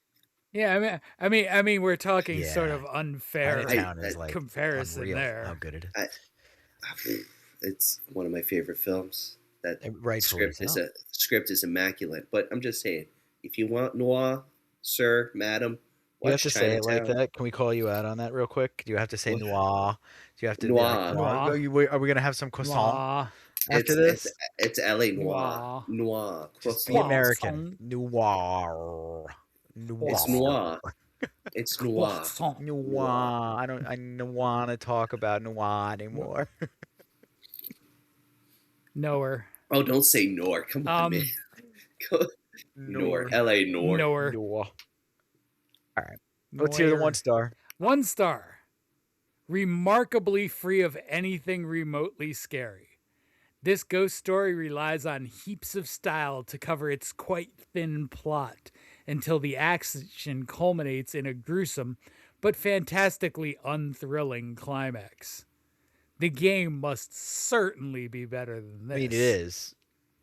I mean, we're talking sort Yeah. of unfair Chinatown is like comparison unreal there. how good it is. It's one of my favorite films. That Rightfully script is immaculate. But I'm just saying, if you want noir, sir, madam, You have watch to say it like Chinatown. that. Can we call you out on that real quick? Do you have to say What? noir? Do you have to be Noir. like, Noir. Are we gonna have some croissant Noir. after this? It's LA noir. Noir. Noir. Just be Croissant. American. Noir. It's noir. It's noir. Croissant. Noir. I don't want to talk about noir anymore. Knower. Oh, don't say Nor. Come on, man. Nor. LA Nor. Knower. Noir. All right. Let's hear the 1-star. 1 star. Remarkably free of anything remotely scary. This ghost story relies on heaps of style to cover its quite thin plot until the action culminates in a gruesome but fantastically unthrilling climax. The game must certainly be better than this. I mean, it is.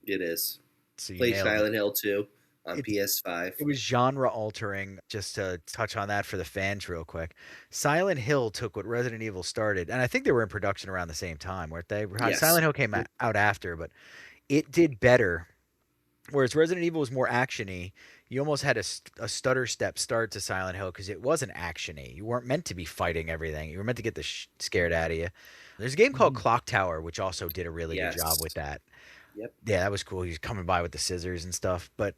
It is. So you Play nailed it. Silent Hill 2 on PS5. It was genre altering. Just to touch on that for the fans real quick. Silent Hill took what Resident Evil started, and I think they were in production around the same time, weren't they? Yes. Silent Hill came out after, but it did better Whereas Resident Evil was more actiony. You almost had a stutter step start to Silent Hill because it wasn't actiony. You weren't meant to be fighting everything. You were meant to get the scared out of you. There's a game called Clock Tower, which also did a really good job with that. Yep. Yeah, that was cool. He was coming by with the scissors and stuff. But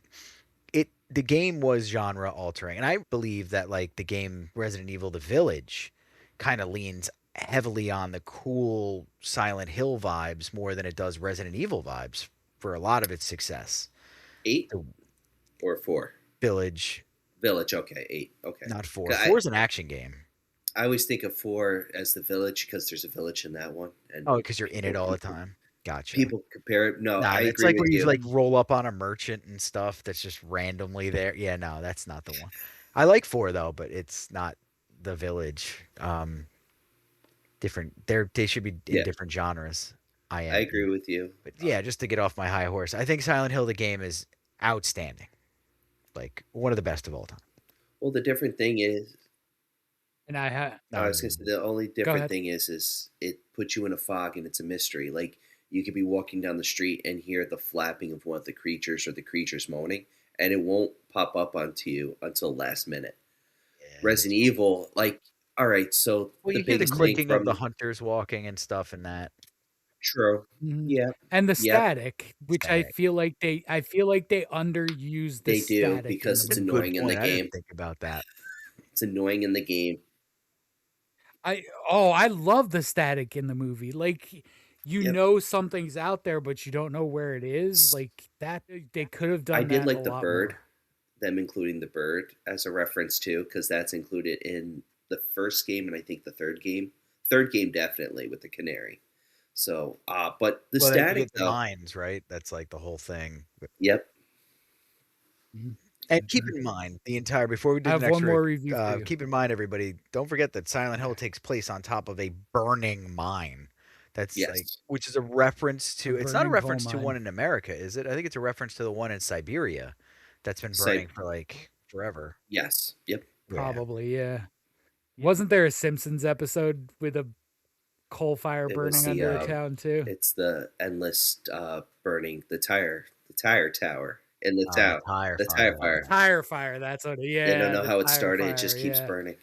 the game was genre altering. And I believe that like the game Resident Evil The Village kind of leans heavily on the cool Silent Hill vibes more than it does Resident Evil vibes for a lot of its success. 8 or 4? Village. Okay, 8. Okay. Not 4. 4 is an action game. I always think of 4 as the Village because there's a village in that one. And because you're in it all the time. Gotcha. People compare it. No, I it's agree like with where you. you like roll up on a merchant and stuff that's just randomly there. Yeah, no, that's not the one. I like 4 though, but it's not the Village. Different. They should be in different genres. I agree with you. But yeah, just to get off my high horse, I think Silent Hill the game is outstanding, like one of the best of all time. Well, the different thing is, and I was gonna say the only different thing is it puts you in a fog and it's a mystery. Like you could be walking down the street and hear the flapping of one of the creatures or the creatures moaning, and it won't pop up onto you until last minute. Yeah. Resident Evil, like, all right, so you hear the clicking of the hunters walking and stuff and that. True. Yeah. And the static, which I feel like they underuse the static. They do because it's annoying in the game. I didn't think about that. It's annoying in the game. I love the static in the movie. Like know something's out there, but you don't know where it is. Like that, they could have done. I did like the bird, them including the bird as a reference too, because that's included in the first game and I think the third game. Third game definitely with the canary. So, but the static though, mines, right? That's like the whole thing. Yep. And keep in mind before we do the next one more review. Keep in mind, everybody, don't forget that Silent Hill takes place on top of a burning mine. That's which is a reference to. It's not a reference to one in America, is it? I think it's a reference to the one in Siberia that's been burning for like forever. Yes. Yep. Probably, yeah. Wasn't there a Simpsons episode with a coal fire burning under a town too? It's the endless burning the tire tower in the town. Tire fire. That's what. Yeah. They don't know how it started. It just keeps burning.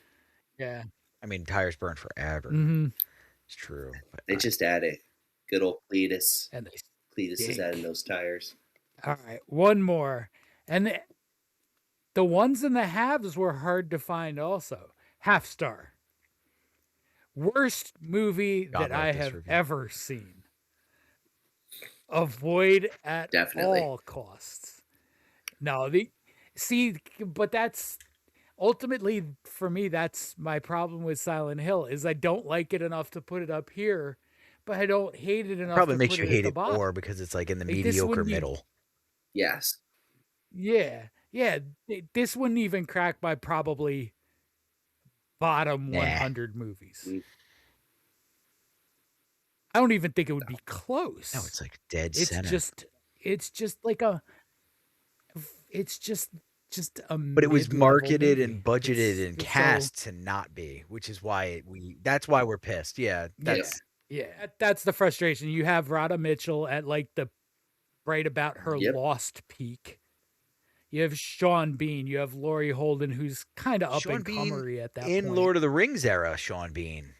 Yeah. I mean, tires burn forever. Mm-hmm. It's true. They just add it. Good old Cletus. And Cletus is adding those tires. All right, one more, and the ones in the halves were hard to find. Also, Half Star. Worst movie that I have ever seen. Avoid at all costs. No, but that's ultimately for me. That's my problem with Silent Hill is I don't like it enough to put it up here, but I don't hate it enough. Probably makes you hate it more because it's like in the mediocre middle. Yes. Yeah. This wouldn't even crack my probably bottom 100 movies. I don't even think it would be close. No, it's like dead center. It's just like a but it was marketed and budgeted and cast to not be, which is why that's why we're pissed. Yeah. That's the frustration. You have Radha Mitchell at like right about her lost peak. You have Sean Bean. You have Laurie Holden, who's kind of up and comery at that point. In Lord of the Rings era, Sean Bean.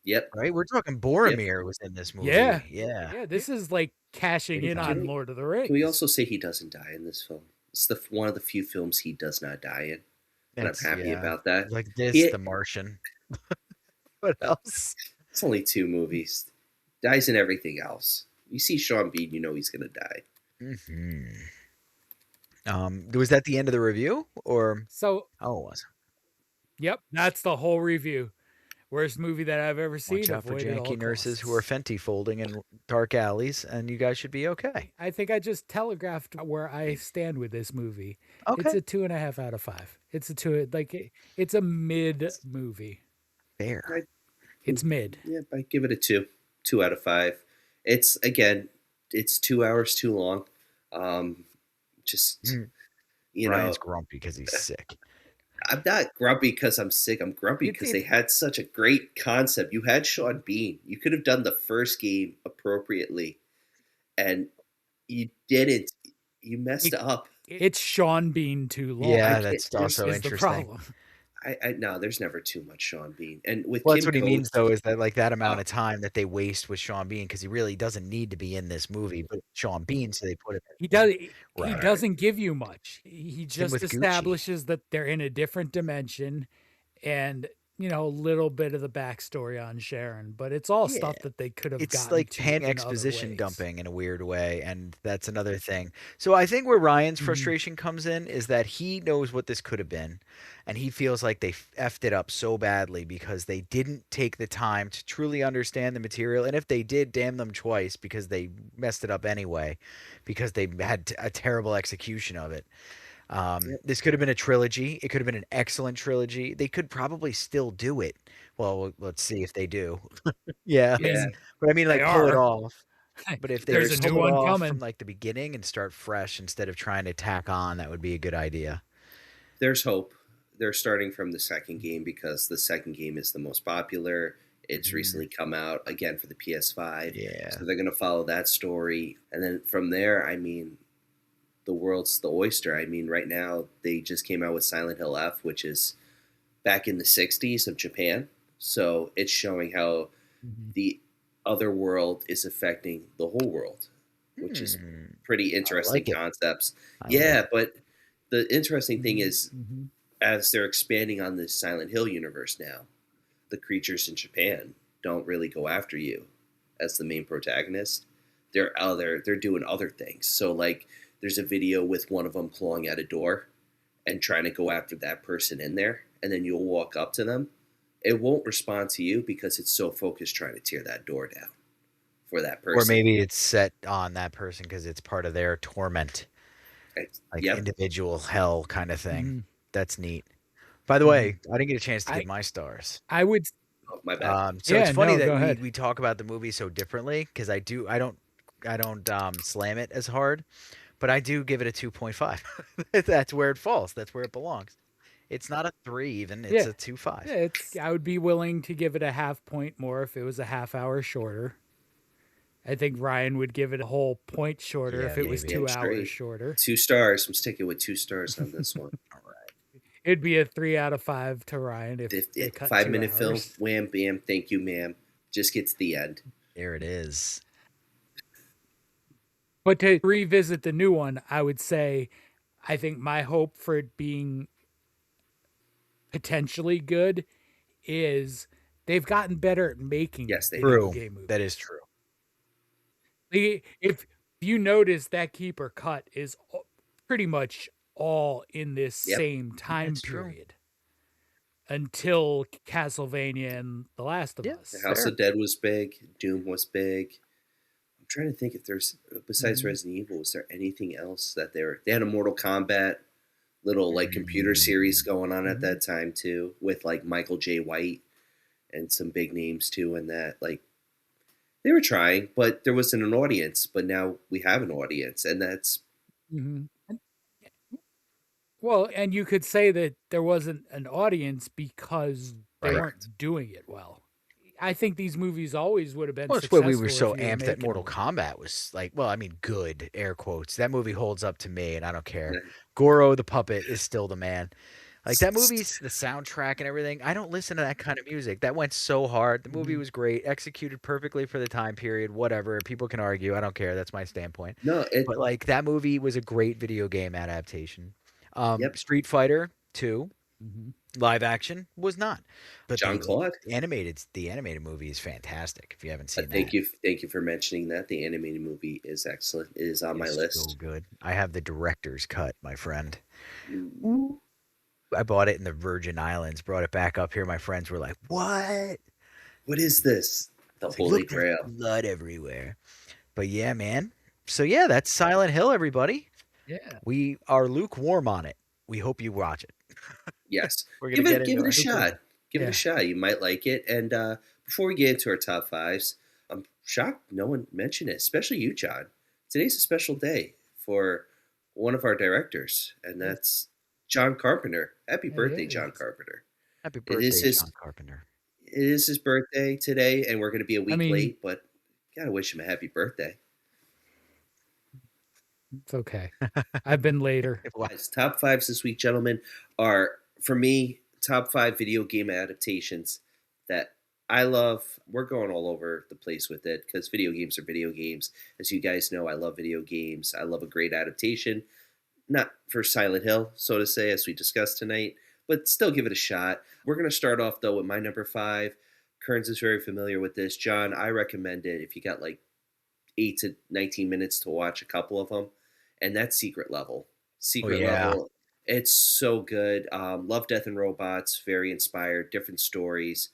Yep. Right? We're talking Boromir was in this movie. Yeah. This is like cashing in on Lord of the Rings. Can we also say he doesn't die in this film? It's one of the few films he does not die in. And I'm happy about that. Like this, The Martian. What else? It's only 2 movies. Dies in everything else. You see Sean Bean, you know he's going to die. Mm-hmm. Was that the end of the review? Or it was. Yep, that's the whole review. Worst movie that I've ever seen. Watch out for janky nurses who are Fenty folding in dark alleys, and you guys should be okay. I think I just telegraphed where I stand with this movie. Okay. It's a 2.5 out of 5. It's it's a mid movie. Fair. It's mid. Yeah, I give it a 2 out of 5. It's 2 hours too long. Ryan's grumpy because he's sick. I'm not grumpy because I'm sick. I'm grumpy because they had such a great concept. You had Sean Bean. You could have done the first game appropriately, and you didn't. you messed up. It's Sean Bean too long. Yeah, that's also is the interesting. problem. No, there's never too much Sean Bean. And with Well, Kim that's what he Coates, means, though, is that like that amount of time that they waste with Sean Bean because he really doesn't need to be in this movie, but Sean Bean, so they put him. He does. Right. He doesn't give you much. He Same just with establishes that they're in a different dimension, and a little bit of the backstory on Sharon. But it's all stuff that they could have. It's gotten like to pan in other exposition ways. dumping in a weird way, and that's another thing. So I think where Ryan's frustration comes in is that he knows what this could have been, and he feels like they effed it up so badly because they didn't take the time to truly understand the material, and if they did, damn them twice because they messed it up anyway, because they had a terrible execution of it. This could have been a trilogy. It could have been an excellent trilogy. They could probably still do it. Well, let's see if they do. Yeah. But I mean, like, pull it off. But if There's a new pull it one off coming from like the beginning and start fresh instead of trying to tack on, that would be a good idea. There's hope. They're starting from the second game because the second game is the most popular. It's recently come out again for the PS5. Yeah. So they're going to follow that story. And then from there, I mean, the world's the oyster. I mean, right now they just came out with Silent Hill F, which is back in the 60s of Japan. So it's showing how the other world is affecting the whole world, which is pretty interesting concepts. But the interesting thing is, as they're expanding on this Silent Hill universe now, the creatures in Japan don't really go after you as the main protagonist. They're doing other things. So like, there's a video with one of them clawing at a door and trying to go after that person in there, and then you'll walk up to them. It won't respond to you because it's so focused trying to tear that door down for that person. Or maybe it's set on that person because it's part of their torment, like individual hell kind of thing. That's neat. By the way, I didn't get a chance to give my stars. I would. Oh, my bad. So it's funny that we talk about the movie so differently because I don't slam it as hard. But I do give it a 2.5. That's where it falls. That's where it belongs. It's not a 3 even. It's a 2.5. Yeah, I would be willing to give it a half point more if it was a half hour shorter. I think Ryan would give it a whole point shorter if it was 2 hours shorter. 2 stars. I'm sticking with 2 stars on this one. All right. It'd be a 3 out of 5 to Ryan if they cut 5-minute 2 film. hours. Wham, bam. Thank you, ma'am. Just gets to the end. There it is. But to revisit the new one, I would say, I think my hope for it being potentially good is they've gotten better at making video game movies. That is true. If you notice, that keeper cut is pretty much all in this same time period until Castlevania and The Last of Us. The House of Dead was big. Doom was big. I'm trying to think if there's, besides Resident Evil, was there anything else that they had a Mortal Kombat little like computer series going on at that time too, with like Michael J. White and some big names too, and that like they were trying, but there wasn't an audience. But now we have an audience, and that's well, and you could say that there wasn't an audience because they weren't doing it well. I think these movies always would have been successful. That's why we were so amped that Mortal Kombat was like, well, I mean, good, air quotes. That movie holds up to me, and I don't care. Goro the puppet is still the man. Like, that movie's, the soundtrack and everything, I don't listen to that kind of music. That went so hard. The movie was great, executed perfectly for the time period, whatever. People can argue. I don't care. That's my standpoint. But, like, that movie was a great video game adaptation. Street Fighter 2. Live action was not, but Jean-Claude the animated movie is fantastic. If you haven't seen thank you for mentioning that. The animated movie is excellent. It is on my list. So good. I have the director's cut, my friend. I bought it in the Virgin Islands. Brought it back up here. My friends were like, "What? What is this? The Holy Grail? Blood everywhere." But yeah, man. So yeah, that's Silent Hill, everybody. Yeah, we are lukewarm on it. We hope you watch it. Yes. Give it a shot. Give it a shot. You might like it. And before we get into our top fives, I'm shocked no one mentioned it, especially you, John. Today's a special day for one of our directors, and that's John Carpenter. Happy birthday, John Carpenter. Happy birthday, John Carpenter. It is his birthday today, and we're going to be a week late, but gotta wish him a happy birthday. It's okay. I've been later. Guys, top fives this week, gentlemen, are for me top 5 video game adaptations that I love. We're going all over the place with it because video games are video games. As you guys know, I love video games. I love a great adaptation. Not for Silent Hill, so to say, as we discussed tonight, but still give it a shot. We're going to start off, though, with my number 5. Kearns is very familiar with this. John, I recommend it if you got like 8 to 19 minutes to watch a couple of them. And that's Secret Level. Secret Level. It's so good. Love, Death, and Robots. Very inspired. Different stories.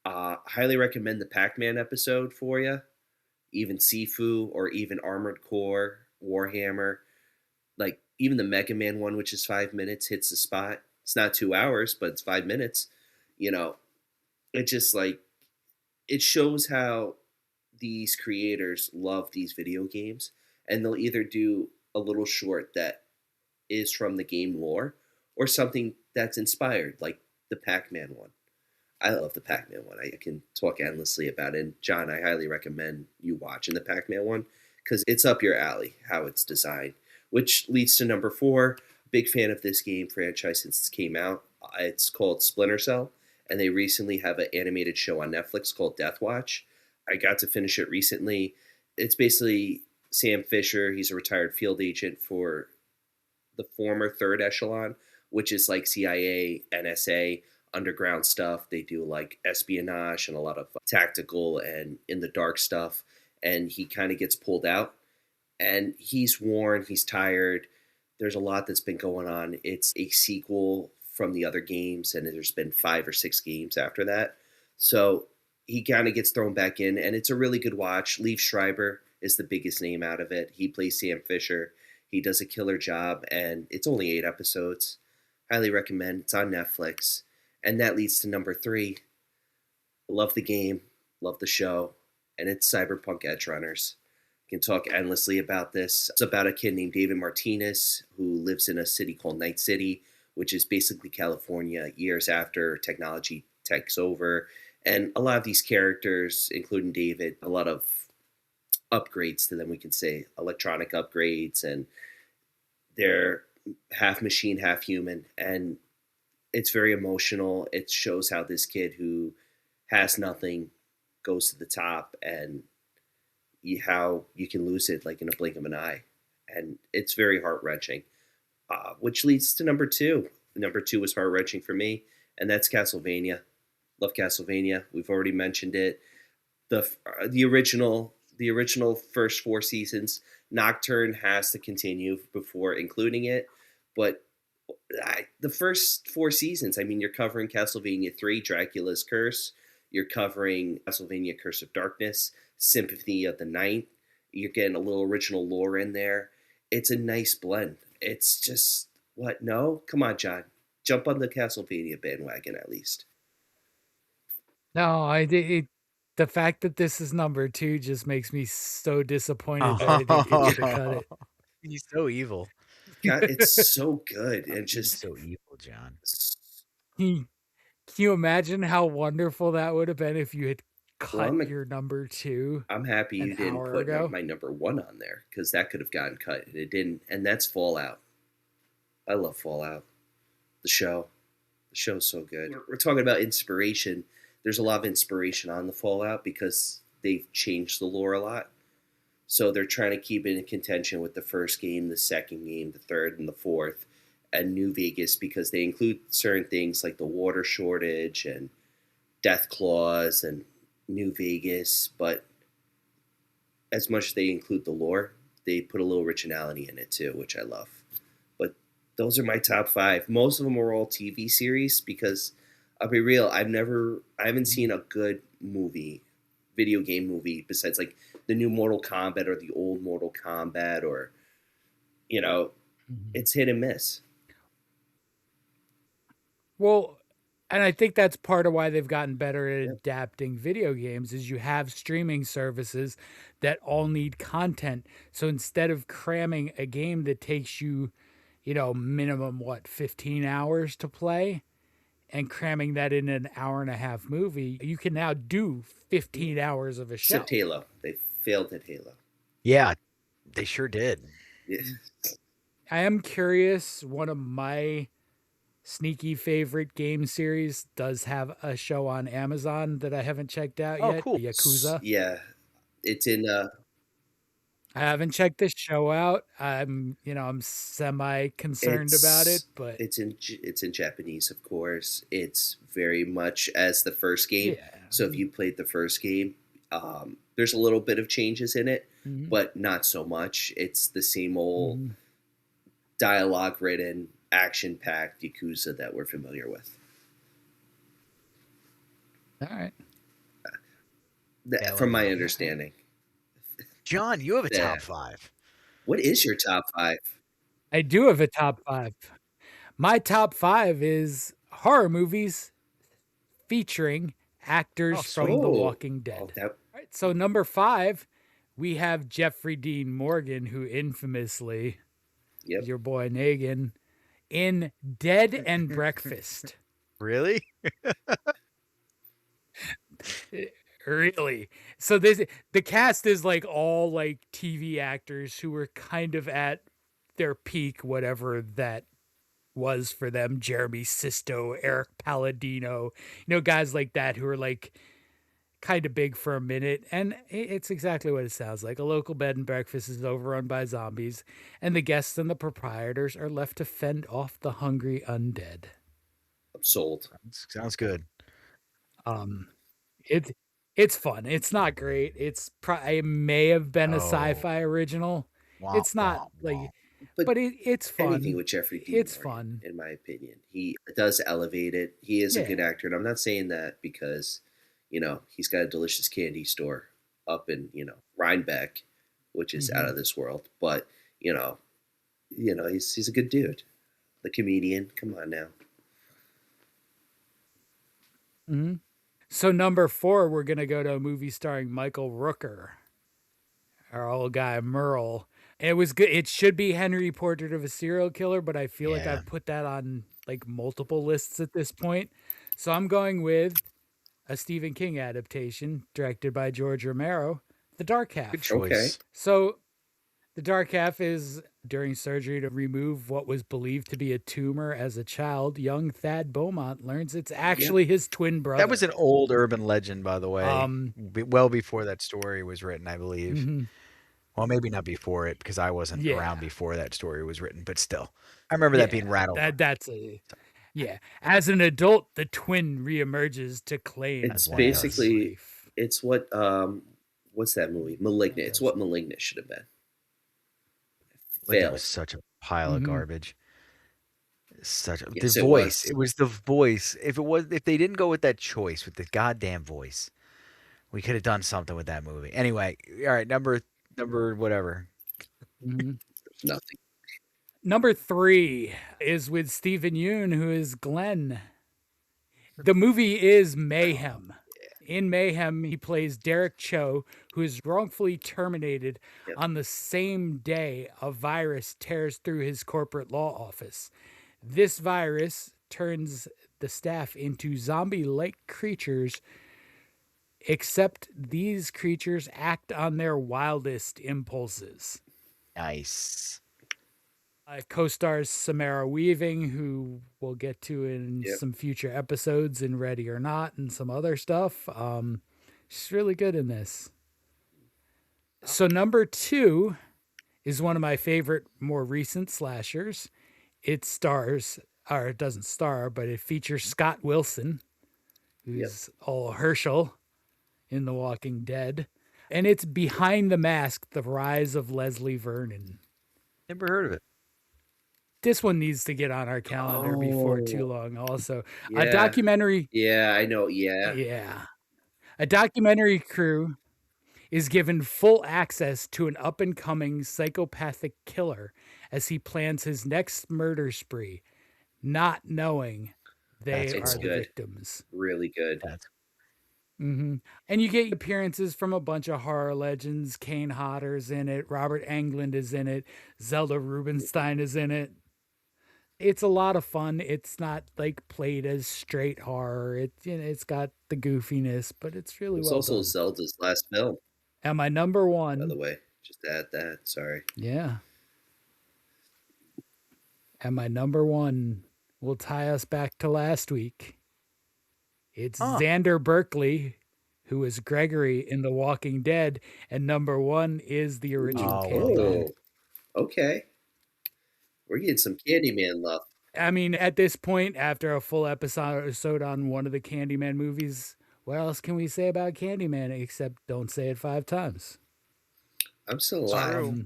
Highly recommend the Pac-Man episode for you. Even Sifu or even Armored Core, Warhammer. Like even the Mega Man one, which is 5 minutes, hits the spot. It's not 2 hours, but it's 5 minutes. You know, it just like, it shows how these creators love these video games, and they'll either do a little short that is from the game lore or something that's inspired, like the Pac-Man one. I love the Pac-Man one. I can talk endlessly about it. And John, I highly recommend you watching the Pac-Man one because it's up your alley, how it's designed. Which leads to number 4. Big fan of this game franchise since it came out. It's called Splinter Cell, and they recently have an animated show on Netflix called Death Watch. I got to finish it recently. It's basically Sam Fisher. He's a retired field agent for the former Third Echelon, which is like CIA, NSA, underground stuff. They do like espionage and a lot of tactical and in the dark stuff. And he kind of gets pulled out. And he's worn, he's tired. There's a lot that's been going on. It's a sequel from the other games, and there's been 5 or 6 games after that. So he kind of gets thrown back in, and it's a really good watch. Liev Schreiber is the biggest name out of it. He plays Sam Fisher. He does a killer job, and it's only 8 episodes. Highly recommend. It's on Netflix. And that leads to number 3. Love the game, love the show, and it's Cyberpunk Edge Runners. Can talk endlessly about this. It's about a kid named David Martinez who lives in a city called Night City, which is basically California years after technology takes over. And a lot of these characters, including David, a lot of upgrades to them, we can say, electronic upgrades, and they're half machine, half human. And it's very emotional. It shows how this kid who has nothing goes to the top, and how you can lose it like in a blink of an eye. And it's very heart-wrenching, which leads to number 2. Number 2 was heart-wrenching for me, and that's Castlevania. Love Castlevania. We've already mentioned it. The original first 4 seasons. Nocturne has to continue before including it, but the first 4 seasons, I mean, you're covering Castlevania 3, Dracula's Curse. You're covering Castlevania Curse of Darkness, Symphony of the Night. You're getting a little original lore in there. It's a nice blend. It's just, what? No? Come on, John. Jump on the Castlevania bandwagon at least. No, the fact that this is number 2 just makes me so disappointed that I didn't get to cut it. He's so evil. God, it's so good. And just He's so evil, John. Can you imagine how wonderful that would have been if you had cut your number 2? I'm happy you didn't put my number 1 on there, because that could have gotten cut, and it didn't. And that's Fallout. I love Fallout. The show's so good. We're talking about inspiration. There's a lot of inspiration on the Fallout because they've changed the lore a lot. So they're trying to keep it in contention with the first game, the second game, the third, and the fourth, and New Vegas, because they include certain things like the water shortage and death claws and New Vegas. But as much as they include the lore, they put a little originality in it too, which I love. But those are my top 5. Most of them are all TV series because, I'll be real, I haven't seen a good video game movie, besides like the new Mortal Kombat or the old Mortal Kombat, or, it's hit and miss. Well, and I think that's part of why they've gotten better at adapting video games, is you have streaming services that all need content. So instead of cramming a game that takes you, minimum, 15 hours to play, and cramming that in an hour-and-a-half movie, you can now do 15 hours of a show. Except Halo. They failed at Halo. Yeah, they sure did. Yeah. I am curious. One of my sneaky favorite game series does have a show on Amazon that I haven't checked out Oh, yet. cool. Yakuza. Yeah, it's in. I haven't checked this show out. I'm semi concerned about it, but it's in Japanese, of course. It's very much as the first game. yeah. So if you played the first game, there's a little bit of changes in it, Mhm. but not so much. It's the same old Mhm. dialogue-ridden, action-packed Yakuza that we're familiar with. All right. From my understanding. John, you have a Yeah. top 5. What is your top 5? I do have a top 5. My top 5 is horror movies featuring actors from The Walking Dead. All right, so number 5, we have Jeffrey Dean Morgan, who infamously, your boy Negan, in Dead and Breakfast. Really? Really? So the cast is like all like TV actors who were kind of at their peak, whatever that was for them. Jeremy Sisto, Eric Palladino, guys like that who are like kind of big for a minute. And it's exactly what it sounds like. A local bed and breakfast is overrun by zombies, and the guests and the proprietors are left to fend off the hungry undead. I'm sold. Sounds good. It's fun. It's not great. It may have been a sci-fi original. It's not like, but it's fun. Anything with Jeffrey Dean It's Morgan, fun, in my opinion. He does elevate it. He is a good actor, and I'm not saying that because, he's got a delicious candy store up in, Rhinebeck, which is out of this world. But, he's a good dude. The comedian. Come on now. Mm-hmm. So number 4, we're gonna go to a movie starring Michael Rooker, our old guy Merle. It was good. It should be Henry Portrait of a Serial Killer, but I feel like I've put that on like multiple lists at this point. So I'm going with a Stephen King adaptation directed by George Romero, The Dark Half. Good choice. Okay. So The Dark Half is during surgery to remove what was believed to be a tumor as a child, young Thad Beaumont learns it's actually his twin brother. That was an old urban legend, by the way. Well before that story was written, I believe. Mm-hmm. Well, maybe not before it, because I wasn't around before that story was written, but still. I remember that being rattled. As an adult, the twin reemerges to claim it's basically life. It's what what's that movie? Malignant. It's what Malignant should have been. That was such a pile of garbage. The voice. It was the voice. If they didn't go with that choice, with the goddamn voice, we could have done something with that movie. Anyway, all right, number whatever. Nothing. Number 3 is with Stephen Yeun, who is Glenn. The movie is Mayhem. In Mayhem, he plays Derek Cho, who is wrongfully terminated on the same day a virus tears through his corporate law office. This virus turns the staff into zombie-like creatures, except these creatures act on their wildest impulses. Nice. Co-stars Samara Weaving, who we'll get to in some future episodes in Ready or Not and some other stuff. She's really good in this. So number 2 is one of my favorite more recent slashers. It doesn't star, but it features Scott Wilson, who's all Herschel in The Walking Dead. And it's Behind the Mask, The Rise of Leslie Vernon. Never heard of it. This one needs to get on our calendar before too long also. A documentary. Yeah, I know. Yeah. Yeah. A documentary crew is given full access to an up-and-coming psychopathic killer as he plans his next murder spree, not knowing they are the victims. Really good. Mm-hmm. And you get appearances from a bunch of horror legends. Kane Hodder's in it. Robert Englund is in it. Zelda Rubinstein is in it. It's a lot of fun. It's not like played as straight horror. It's got the goofiness, but it's really well done. It's also Zelda's last film. And my number 1. By the way, just add that. Sorry. Yeah. And my number one will tie us back to last week. It's Xander Berkeley, who is Gregory in The Walking Dead, and number one is the original Candyman. Okay. We're getting some Candyman love. I mean, at this point, after a full episode on one of the Candyman movies, what else can we say about Candyman except don't say it 5 times? I'm still alive.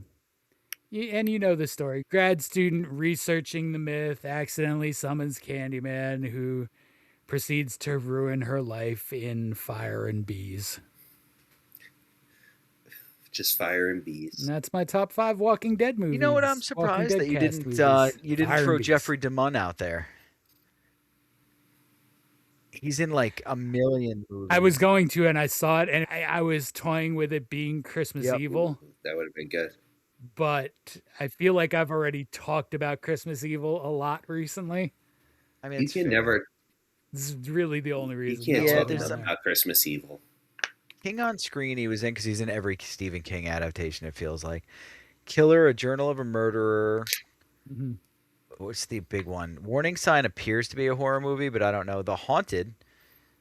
And you know the story. Grad student researching the myth accidentally summons Candyman, who proceeds to ruin her life in Fire and Bees. Just Fire and Bees. And that's my top 5 Walking Dead movies. You know what? I'm surprised that you didn't throw Jeffrey DeMunn out there. He's in like a million movies. I was going to, and I saw it, and I was toying with it being Christmas Evil. That would have been good. But I feel like I've already talked about Christmas Evil a lot recently. I mean, you can never. This is really the only reason. You can't talk about Christmas Evil. King on Screen he was in because he's in every Stephen King adaptation, it feels like. Killer, A Journal of a Murderer. Mm-hmm. What's the big one? Warning Sign appears to be a horror movie, but I don't know. The Haunted,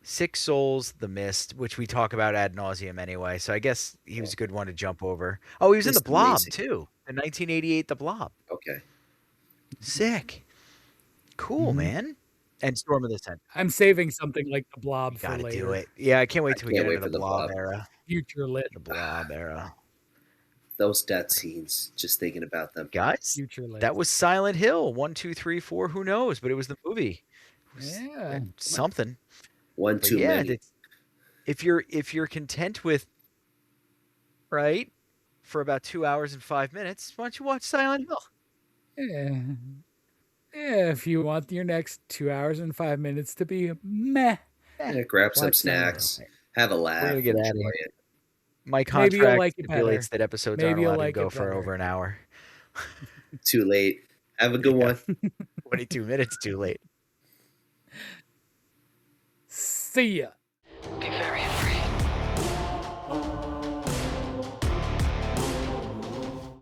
Six Souls, The Mist, which we talk about ad nauseum anyway, so I guess he was a good one to jump over. Oh, he was in The Blob, too. In 1988, The Blob. Okay. Sick. Cool, man. And Storm of the Century. I'm saving something like The Blob for later. Gotta do it. Yeah, I can't wait till we get into the Blob era. Future lit. The Blob era. Those death scenes, just thinking about them. Guys, that was Silent Hill. 1, 2, 3, 4. Who knows? But it was the movie. Yeah. Something. One too many. If you're content with, right, for about 2 hours and 5 minutes, why don't you watch Silent Hill? Yeah. Yeah, if you want your next 2 hours and 5 minutes to be meh. Yeah, grab some snacks. Have a laugh. We're gonna get out of here. My Maybe you'll contract like it stipulates that episodes aren't allowed to go for over an hour. Too late. Have a good one. 22 minutes too late. See ya.